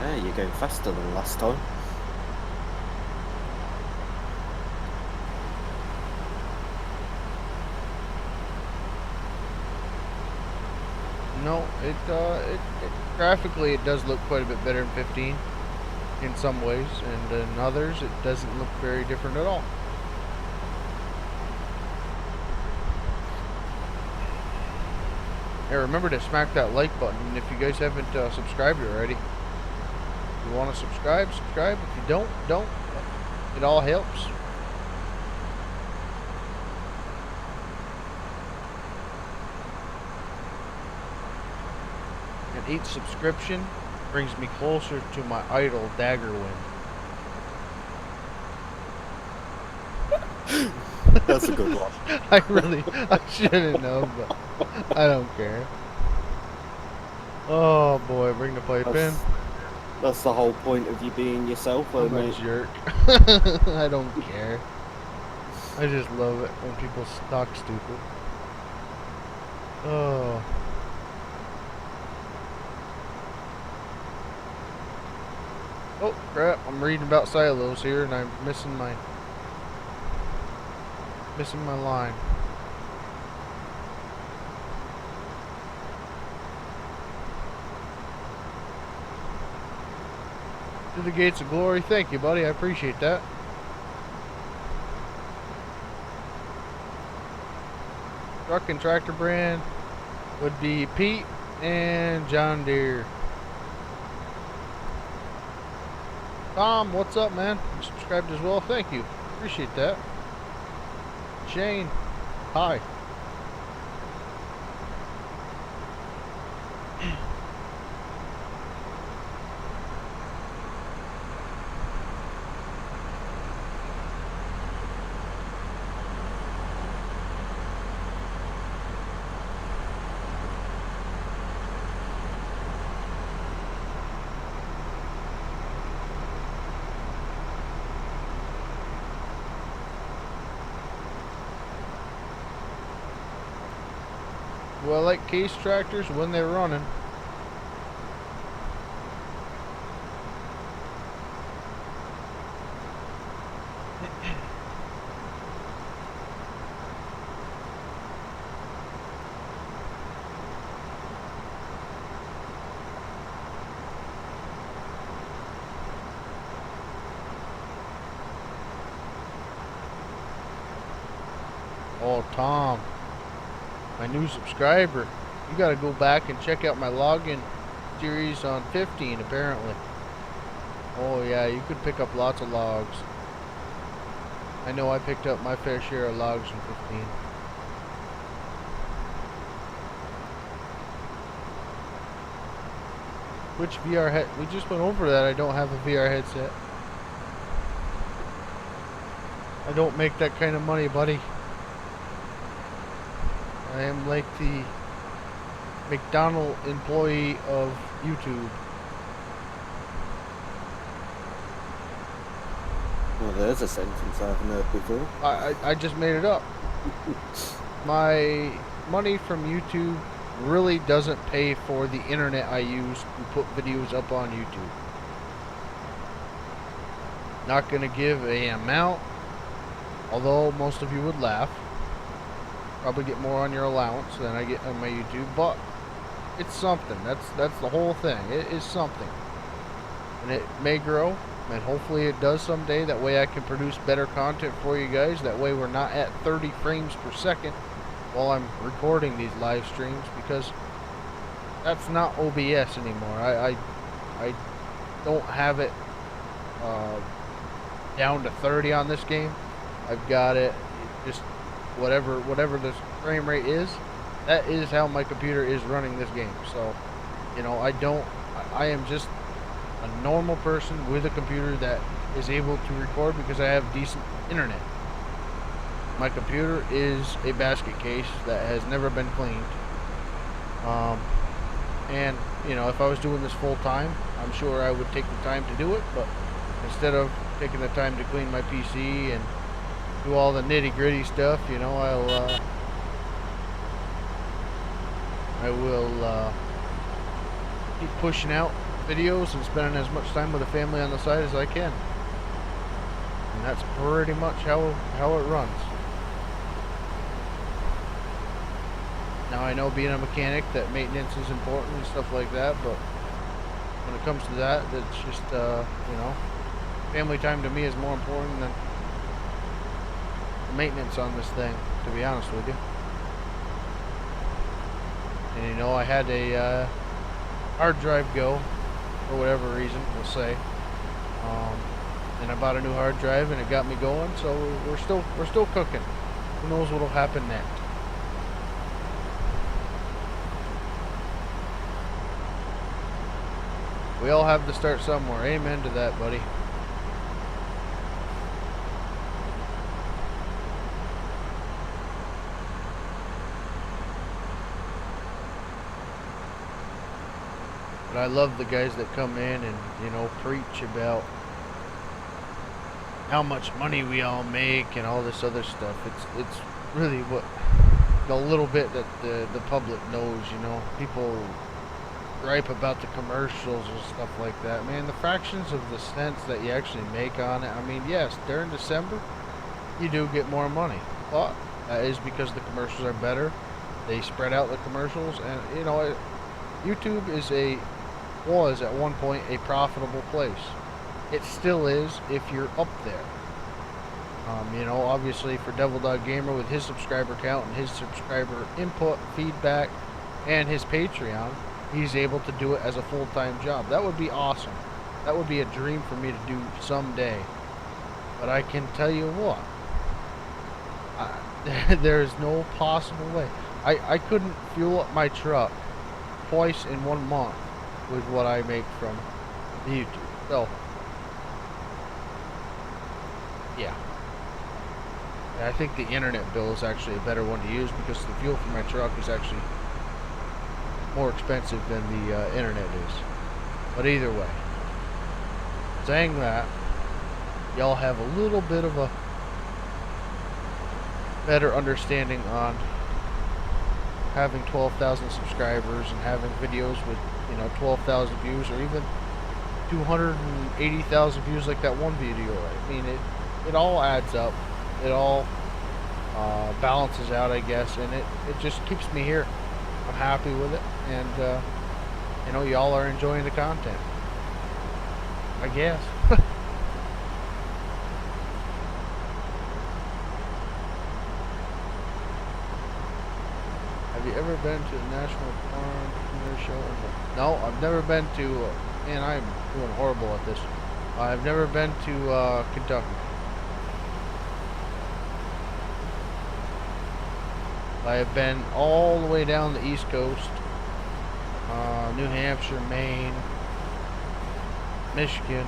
Yeah, you're going faster than last time. No, it graphically it does look quite a bit better in 15 in some ways, and in others it doesn't look very different at all. Hey, remember to smack that like button, and if you guys haven't subscribed already, if you want to subscribe, subscribe. If you don't. It all helps. And each subscription brings me closer to my idol, Daggerwind. That's a good one. I shouldn't know, but I don't care. Oh boy, bring the pipe in. That's the whole point of you being yourself, I'm mate. a jerk. I don't care. I just love it when people talk stupid. Oh. Oh crap, I'm reading about silos here and I'm missing my line. To the gates of glory. Thank you, buddy. I appreciate that. Truck and tractor brand would be Pete and John Deere. Tom, what's up, man? You subscribed as well. Thank you. Appreciate that. Shane, hi. Well, I like case tractors when they're running. Oh, Tom, my new subscriber. You gotta go back and check out my login series on 15, apparently. Oh yeah, you could pick up lots of logs. I know I picked up my fair share of logs in 15. Which VR head? We just went over that. I don't have a VR headset. I don't make that kind of money, buddy. I am like the McDonald employee of YouTube. Well, there's a sentence I haven't heard before. I just made it up. My money from YouTube really doesn't pay for the internet I use to put videos up on YouTube. Not going to give an amount, although most of you would laugh. Probably get more on your allowance than I get on my YouTube, but it's something. That's the whole thing. It is something. And it may grow, and hopefully it does someday. That way I can produce better content for you guys. That way we're not at 30 frames per second while I'm recording these live streams, because that's not OBS anymore. I don't have it down to 30 on this game. I've got it just whatever the frame rate is. That is how my computer is running this game. So, you know, I am just a normal person with a computer that is able to record because I have decent internet. My computer is a basket case that has never been cleaned. And, you know, if I was doing this full time, I'm sure I would take the time to do it, but instead of taking the time to clean my PC and do all the nitty gritty stuff, you know, I will keep pushing out videos and spending as much time with the family on the side as I can. And that's pretty much how it runs. Now I know being a mechanic that maintenance is important and stuff like that, but when it comes to that, that's just, you know, family time to me is more important than the maintenance on this thing, to be honest with you. And you know, I had a hard drive go, for whatever reason, we'll say. And I bought a new hard drive and it got me going, so we're still cooking. Who knows what'll happen next. We all have to start somewhere. Amen to that, buddy. But I love the guys that come in and, you know, preach about how much money we all make and all this other stuff. It's really what the little bit that the public knows, you know. People gripe about the commercials and stuff like that. Man, the fractions of the cents that you actually make on it. I mean, yes, during December, you do get more money. But that is because the commercials are better. They spread out the commercials, and, you know, YouTube was at one point a profitable place. It still is if you're up there. You know, obviously for Devil Dog Gamer with his subscriber count and his subscriber input, feedback, and his Patreon, he's able to do it as a full-time job. That would be awesome. That would be a dream for me to do someday. But I can tell you what, there's no possible way. I couldn't fuel up my truck twice in 1 month with what I make from the YouTube. So, yeah. I think the internet bill is actually a better one to use because the fuel for my truck is actually more expensive than the internet is. But either way, saying that, y'all have a little bit of a better understanding on having 12,000 subscribers and having videos with, you know, 12,000 views or even 280,000 views like that one video. I mean, it all adds up. It all balances out, I guess, and it just keeps me here. I'm happy with it, and you know, y'all are enjoying the content, I guess. Have you ever been to the National Porn Premiere Show? No, I've never been to, man, I'm doing horrible at this. I've never been to Kentucky. I have been all the way down the East Coast, New Hampshire, Maine, Michigan,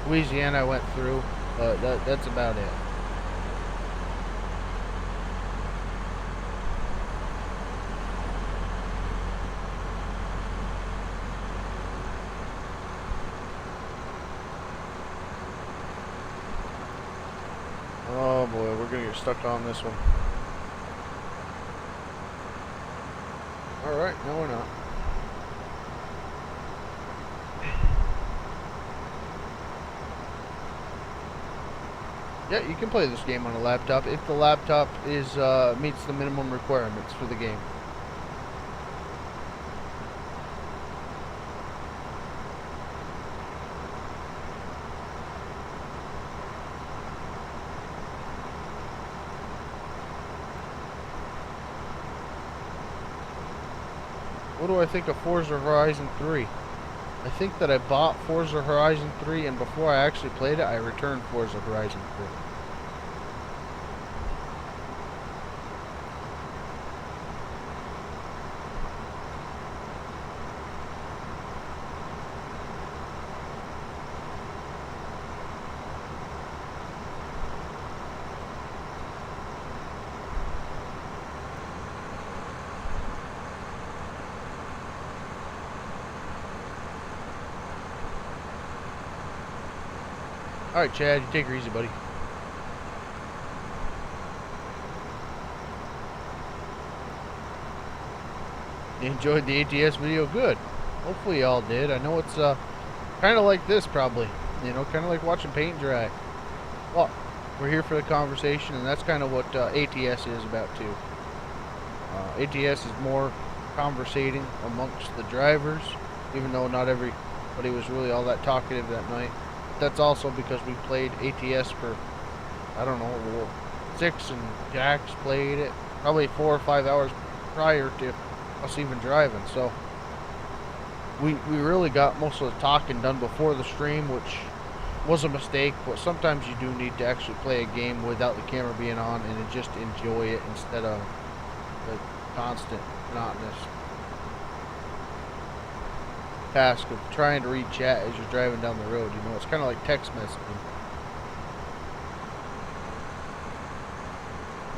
Louisiana I went through, but that's about it. Oh boy, we're gonna get stuck on this one. Alright, no we're not. Yeah, you can play this game on a laptop if the laptop is meets the minimum requirements for the game. What do I think of Forza Horizon 3? I think that I bought Forza Horizon 3, and before I actually played it, I returned Forza Horizon 3. Alright, Chad, you take her easy, buddy. You enjoyed the ATS video? Good. Hopefully y'all did. I know it's kind of like this, probably. You know, kind of like watching paint dry. Well, we're here for the conversation, and that's kind of what ATS is about, too. ATS is more conversating amongst the drivers, even though not everybody was really all that talkative that night. That's also because we played ATS for, I don't know, 6, and Jax played it probably 4 or 5 hours prior to us even driving. So we really got most of the talking done before the stream, which was a mistake, but sometimes you do need to actually play a game without the camera being on and just enjoy it instead of the constant monotonous task of trying to read chat as you're driving down the road. You know, it's kind of like text messaging.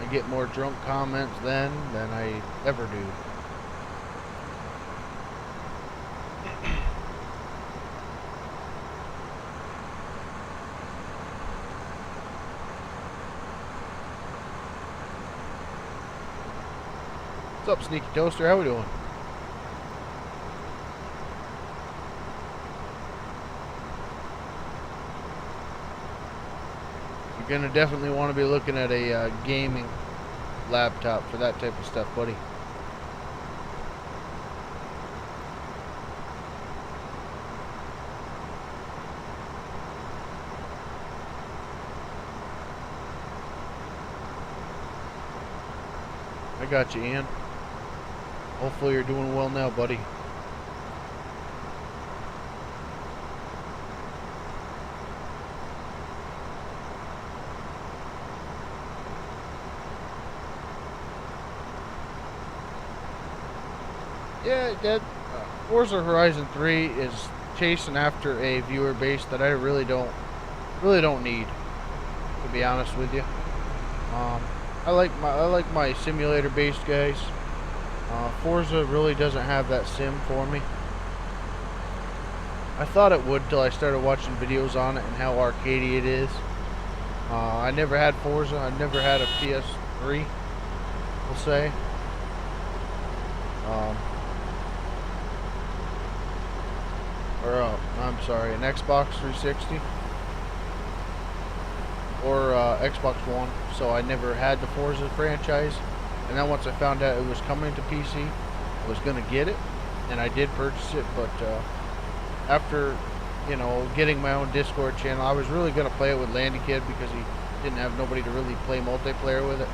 I get more drunk comments then than I ever do. What's up, Sneaky Toaster? How we doing? You're gonna definitely want to be looking at a gaming laptop for that type of stuff, buddy. I got you, Ian. Hopefully you're doing well now, buddy. Yeah, that Forza Horizon 3 is chasing after a viewer base that I really don't need, to be honest with you. I like my simulator based guys. Forza really doesn't have that sim for me. I thought it would till I started watching videos on it and how arcadey it is. I never had Forza. I never had a PS3, we'll say. I'm sorry, an Xbox 360 or Xbox One. So I never had the Forza franchise. And then once I found out it was coming to PC, I was gonna get it, and I did purchase it. But after, you know, getting my own Discord channel, I was really gonna play it with Landy Kid because he didn't have nobody to really play multiplayer with it.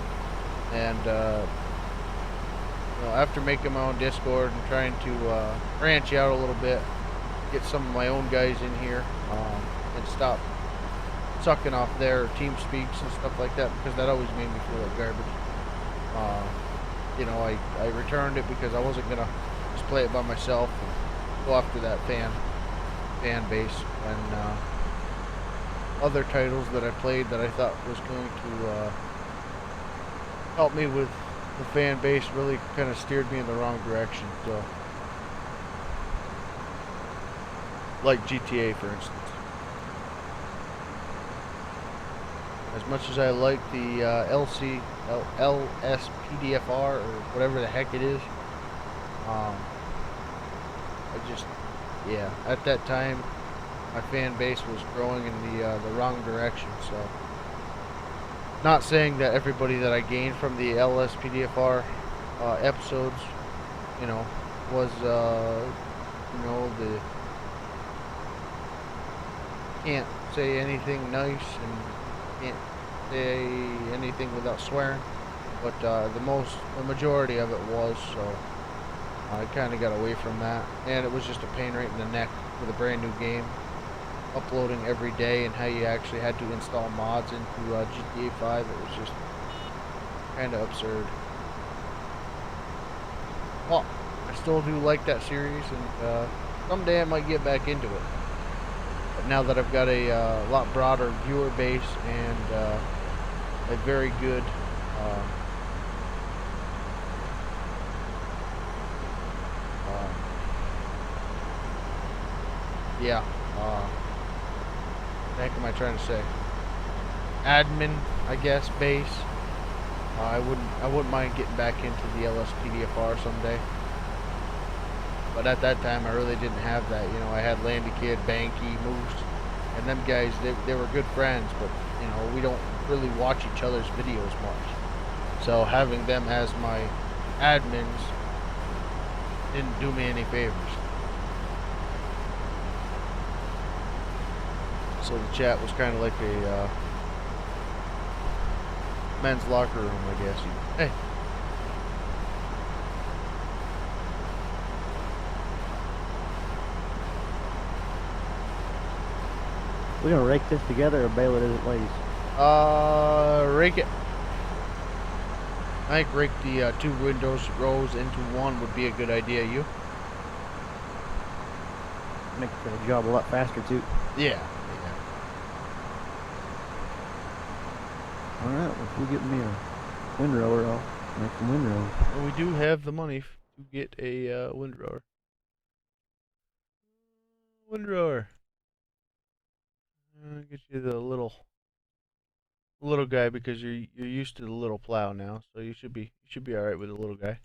And you know, after making my own Discord and trying to branch out a little bit, get some of my own guys in here, and stop sucking off their team speaks and stuff like that, because that always made me feel like garbage. You know, I returned it because I wasn't gonna just play it by myself and go after that fan base, and other titles that I played that I thought was going to help me with the fan base really kind of steered me in the wrong direction. So, like GTA, for instance. As much as I like the LSPDFR or whatever the heck it is, I just, yeah, at that time, my fan base was growing in the wrong direction. So, not saying that everybody that I gained from the LSPDFR episodes, you know, was you know, the can't say anything nice and can't say anything without swearing, but the majority of it was, so I kind of got away from that, and it was just a pain right in the neck with a brand new game, uploading every day, and how you actually had to install mods into GTA 5. It was just kind of absurd. Well, I still do like that series, and someday I might get back into it. But now that I've got a lot broader viewer base and a very good yeah, what the heck am I trying to say? Admin, I guess, base. I wouldn't mind getting back into the LSPDFR someday. But at that time, I really didn't have that. You know, I had Landy Kid, Banky, Moose, and them guys. They were good friends, but you know, we don't really watch each other's videos much. So having them as my admins didn't do me any favors. So the chat was kind of like a men's locker room, I guess. Hey. We're gonna rake this together or bale it as it lays? Rake it. I think rake the two windows rows into one would be a good idea. You? Make the job a lot faster too. Yeah. Alright, well, if we get me a windrower, I'll make some windrows. Well, we do have the money to get a windrower. Windrower. I'll get you the little guy because you're used to the little plow now, so you should be all right with the little guy.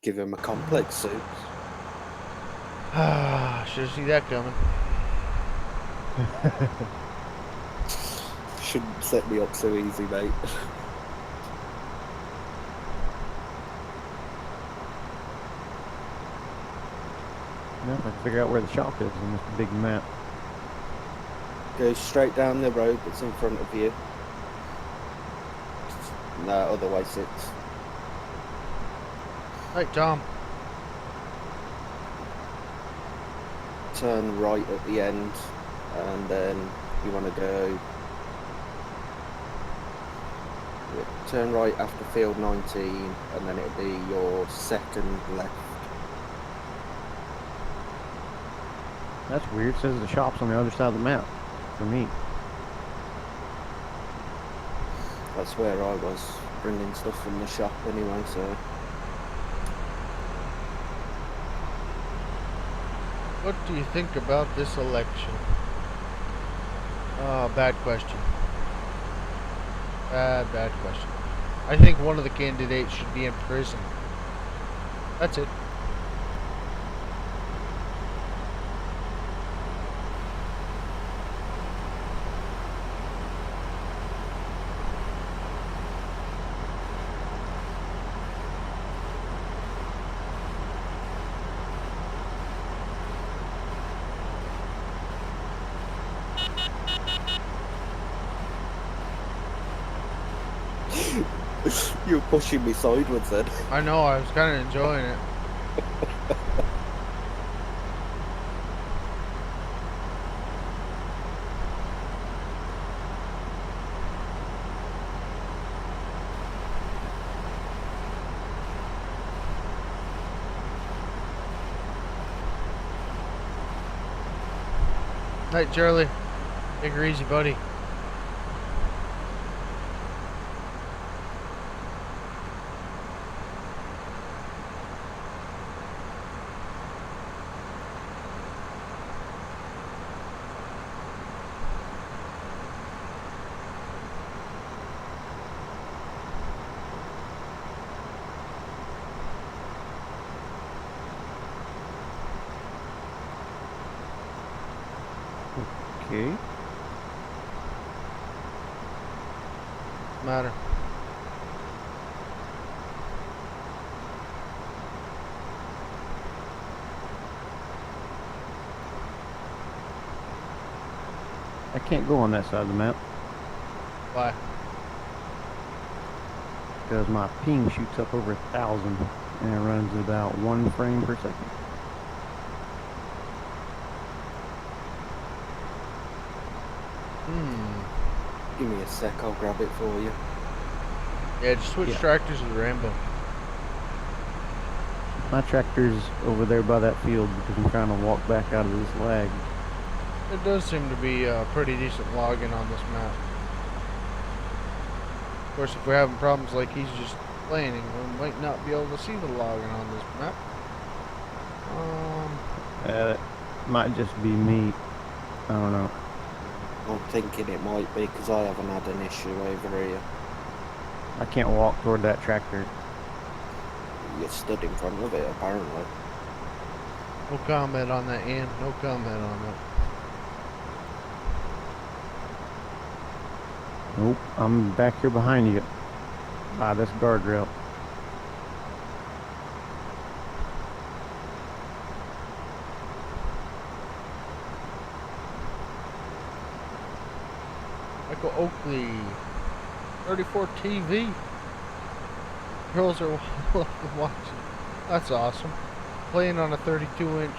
Give him a complex suit. Ah, should have seen that coming. Shouldn't set me up so easy, mate. Now if I can figure out where the shop is on this big map. Go straight down the road that's in front of you. No, otherwise it's... Hey, Tom. Turn right at the end, and then you want to go... Turn right after field 19, and then it'll be your second left. That's weird. It says the shop's on the other side of the map for me. That's where I was bringing stuff from the shop anyway, so... What do you think about this election? Bad question. Bad question. I think one of the candidates should be in prison. That's it. You were pushing me sideways then. I know, I was kind of enjoying it. Night, Charlie. Take her easy, buddy. Okay. Matter. I can't go on that side of the map Why? because my ping shoots up over 1,000 and it runs at about 1 frame per second. Give me a sec, I'll grab it for you. Yeah, just switch tractors to the Rainbow. My tractor's over there by that field because I'm trying to walk back out of this lag. It does seem to be pretty decent logging on this map. Of course, if we're having problems like he's just complaining, we might not be able to see the logging on this map. It might just be me. I don't know. I'm thinking it might be because I haven't had an issue over here. I can't walk toward that tractor. You stood in front of it, apparently. No comment on that, Ian. No comment on that. Nope, I'm back here behind you by this guardrail. Michael Oakley, 34 TV. Girls are watching. That's awesome. Playing on a 32-inch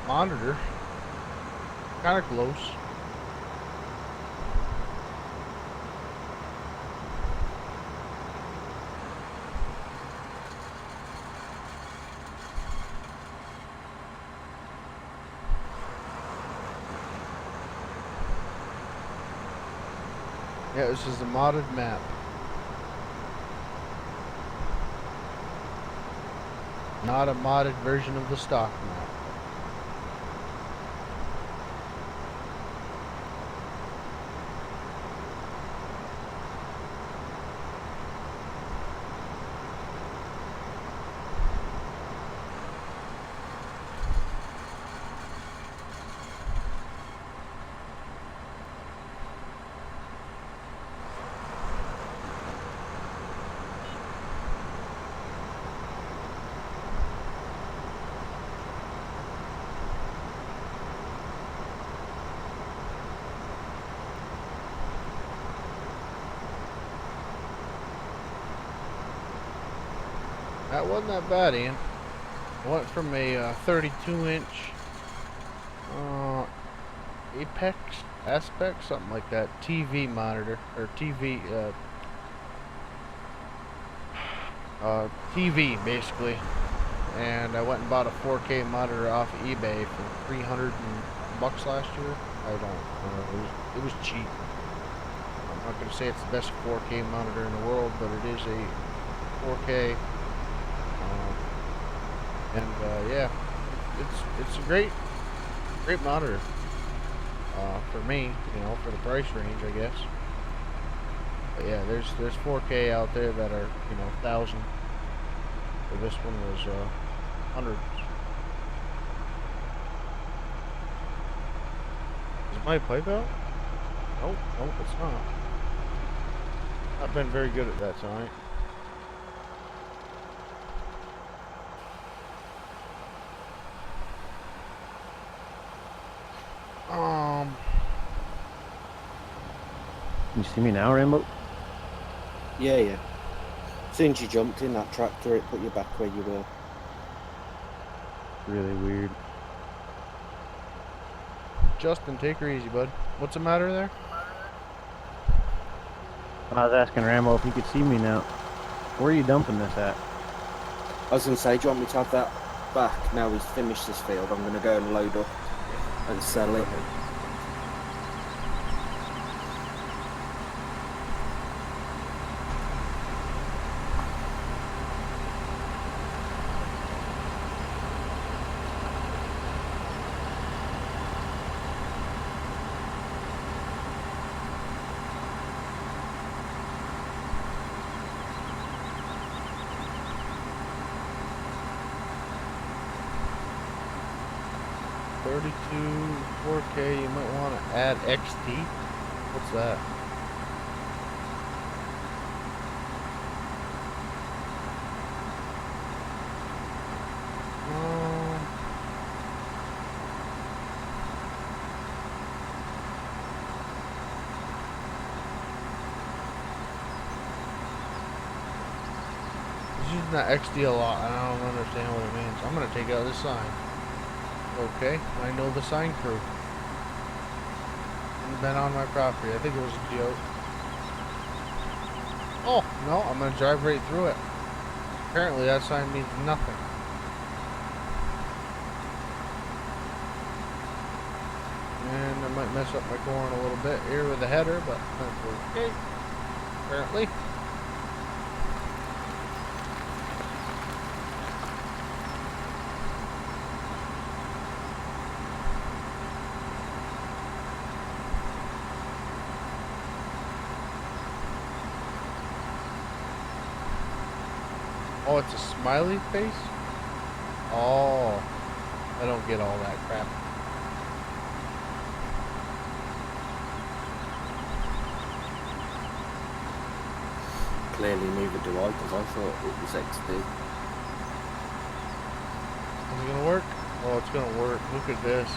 monitor. Kind of close. Yeah, this is a modded map. Not a modded version of the stock map. That wasn't that bad, Ian. I went from a 32-inch aspect, something like that, TV monitor, or TV, TV basically, and I went and bought a 4K monitor off of eBay for $300 last year. I don't know. It was cheap. I'm not going to say it's the best 4K monitor in the world, but it is a 4K. Yeah, it's a great monitor for me, you know, for the price range, I guess. But yeah, there's 4K out there that are, you know, 1,000. But this one was hundreds. Is my pipe out? Nope, it's not. I've been very good at that tonight. You see me now, Rambo? Yeah. As soon as you jumped in that tractor, it put you back where you were. Really weird. Justin, take her easy, bud. What's the matter there? I was asking Rambo if he could see me now. Where are you dumping this at? I was going to say, do you want me to have that back now he's finished this field? I'm going to go and load up and sell it. 32, 4K. You might want to add XT. What's that? He's using that XD a lot. I don't understand what it means. I'm gonna take out this sign. Okay, I know the sign crew. It's been on my property. I think it was a joke. Oh, no, I'm gonna drive right through it. Apparently that sign means nothing. And I might mess up my corn a little bit here with the header, but that's okay. Apparently. Oh, it's a smiley face? Oh, I don't get all that crap. Clearly neither do I, because I thought it was XD. Is it gonna work? Oh, it's gonna work. Look at this.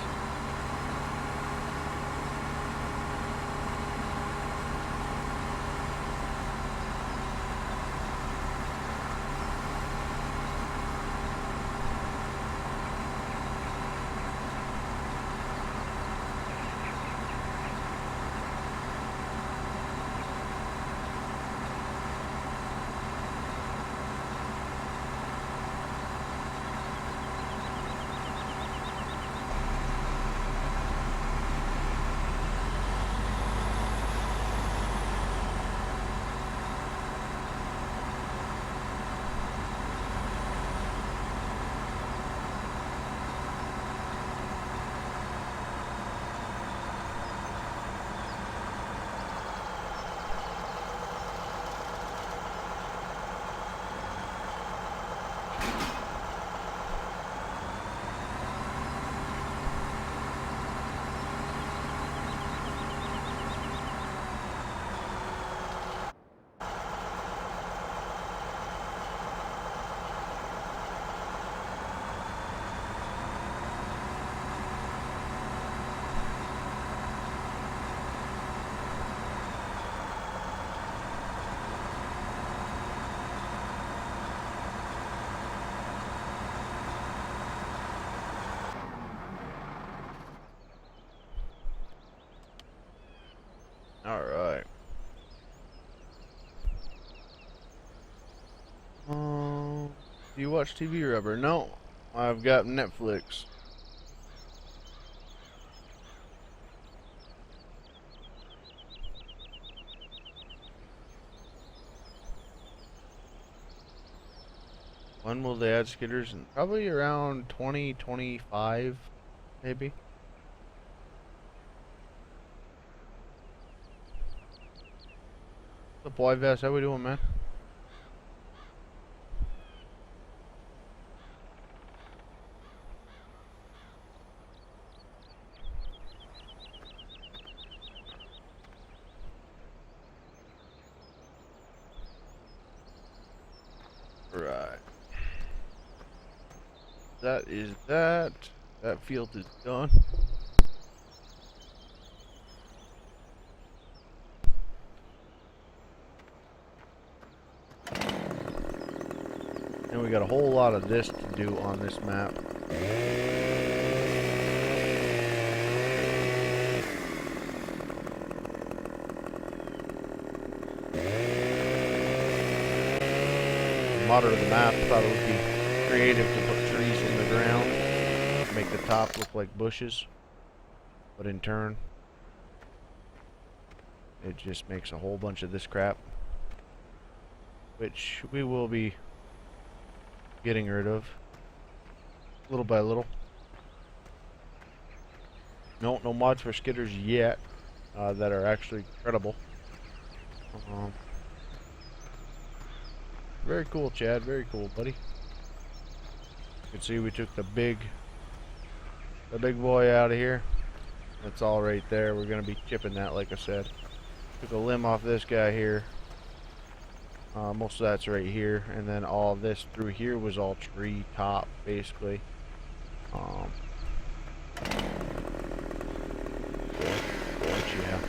All right. Do you watch TV, Rubber? No, I've got Netflix. When will they add skidders? Probably around 2025, maybe. What's up, Boy Vest? How we doing, man? Right. That is that. That field is done. And we got a whole lot of this to do on this map. Modder of the map, thought it would be creative to put trees in the ground, make the top look like bushes, but in turn, it just makes a whole bunch of this crap, which we will be getting rid of, little by little. No mods for skidders yet, that are actually credible. Very cool, Chad. Very cool, buddy. You can see we took the big the big boy out of here. That's all right there. We're gonna be chipping that, like I said. Took a limb off this guy here. Most of that's right here, and then all of this through here was all tree top, basically. Yeah.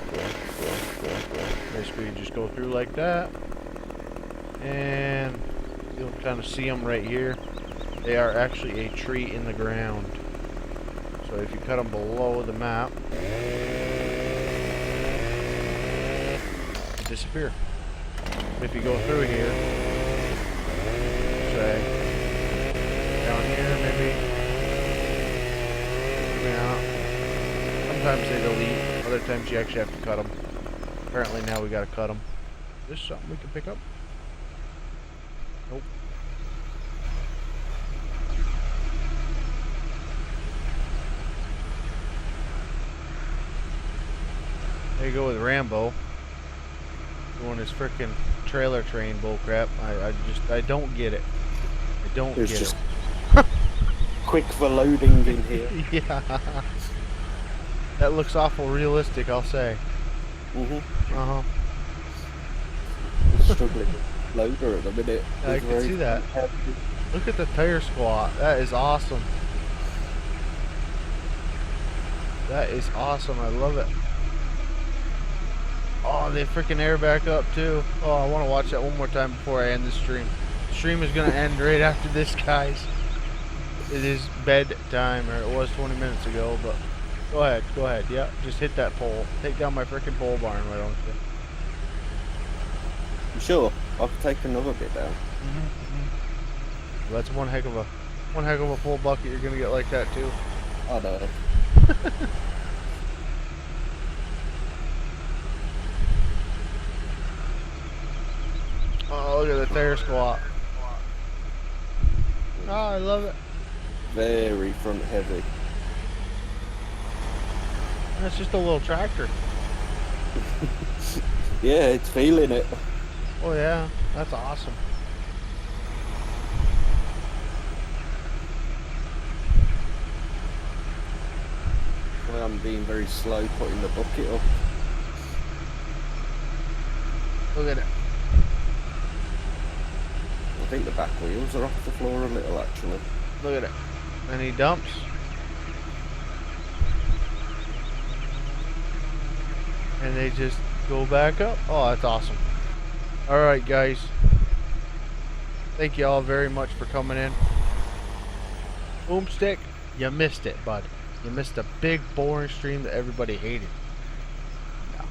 Basically, you just go through like that, and you'll kind of see them right here. They are actually a tree in the ground. So if you cut them below the map, they disappear. If you go through here, say down here, maybe out. Sometimes they delete. Other times you actually have to cut them. Apparently now we gotta cut them. Is this something we can pick up? Nope. There you go with Rambo. Doing his frickin' trailer train bullcrap. I don't get it. I don't There's get just it. quick for loading in here. Yeah. That looks awful realistic, I'll say. Uh-huh. Struggling with loader at the minute. I It's can very see that. heavy. Look at the tire squat. That is awesome. That is awesome. I love it. Oh, they freaking air back up too. Oh, I want to watch that one more time before I end the stream. The stream is going to end right after this, guys. It is bedtime, or it was 20 minutes ago, but go ahead, go ahead. Yeah, just hit that pole. Take down my freaking pole barn, why don't you? You sure? I'll take another bit down. Well, that's one heck of a full bucket you're going to get like that too. I know. Oh, look at the tire squat. Oh, I love it. Very front heavy. That's just a little tractor. Yeah, it's feeling it. Oh yeah, that's awesome. Well, I'm being very slow putting the bucket up. Look at it. I think the back wheels are off the floor a little, actually. Look at it. And he dumps. And they just go back up. Oh, that's awesome. Alright, guys. Thank you all very much for coming in. Boomstick, you missed it, bud. You missed a big, boring stream that everybody hated. No,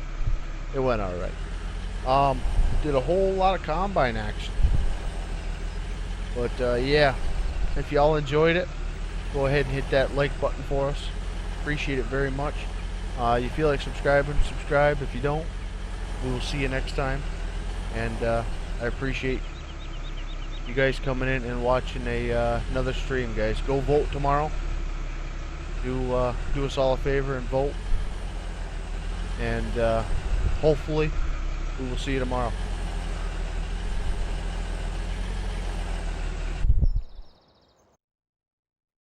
it went alright. Did a whole lot of combine action. But, yeah. If y'all enjoyed it, go ahead and hit that like button for us. Appreciate it very much. You feel like subscribing, subscribe. If you don't, we will see you next time. And I appreciate you guys coming in and watching another stream, guys. Go vote tomorrow. Do us all a favor and vote. And hopefully we will see you tomorrow.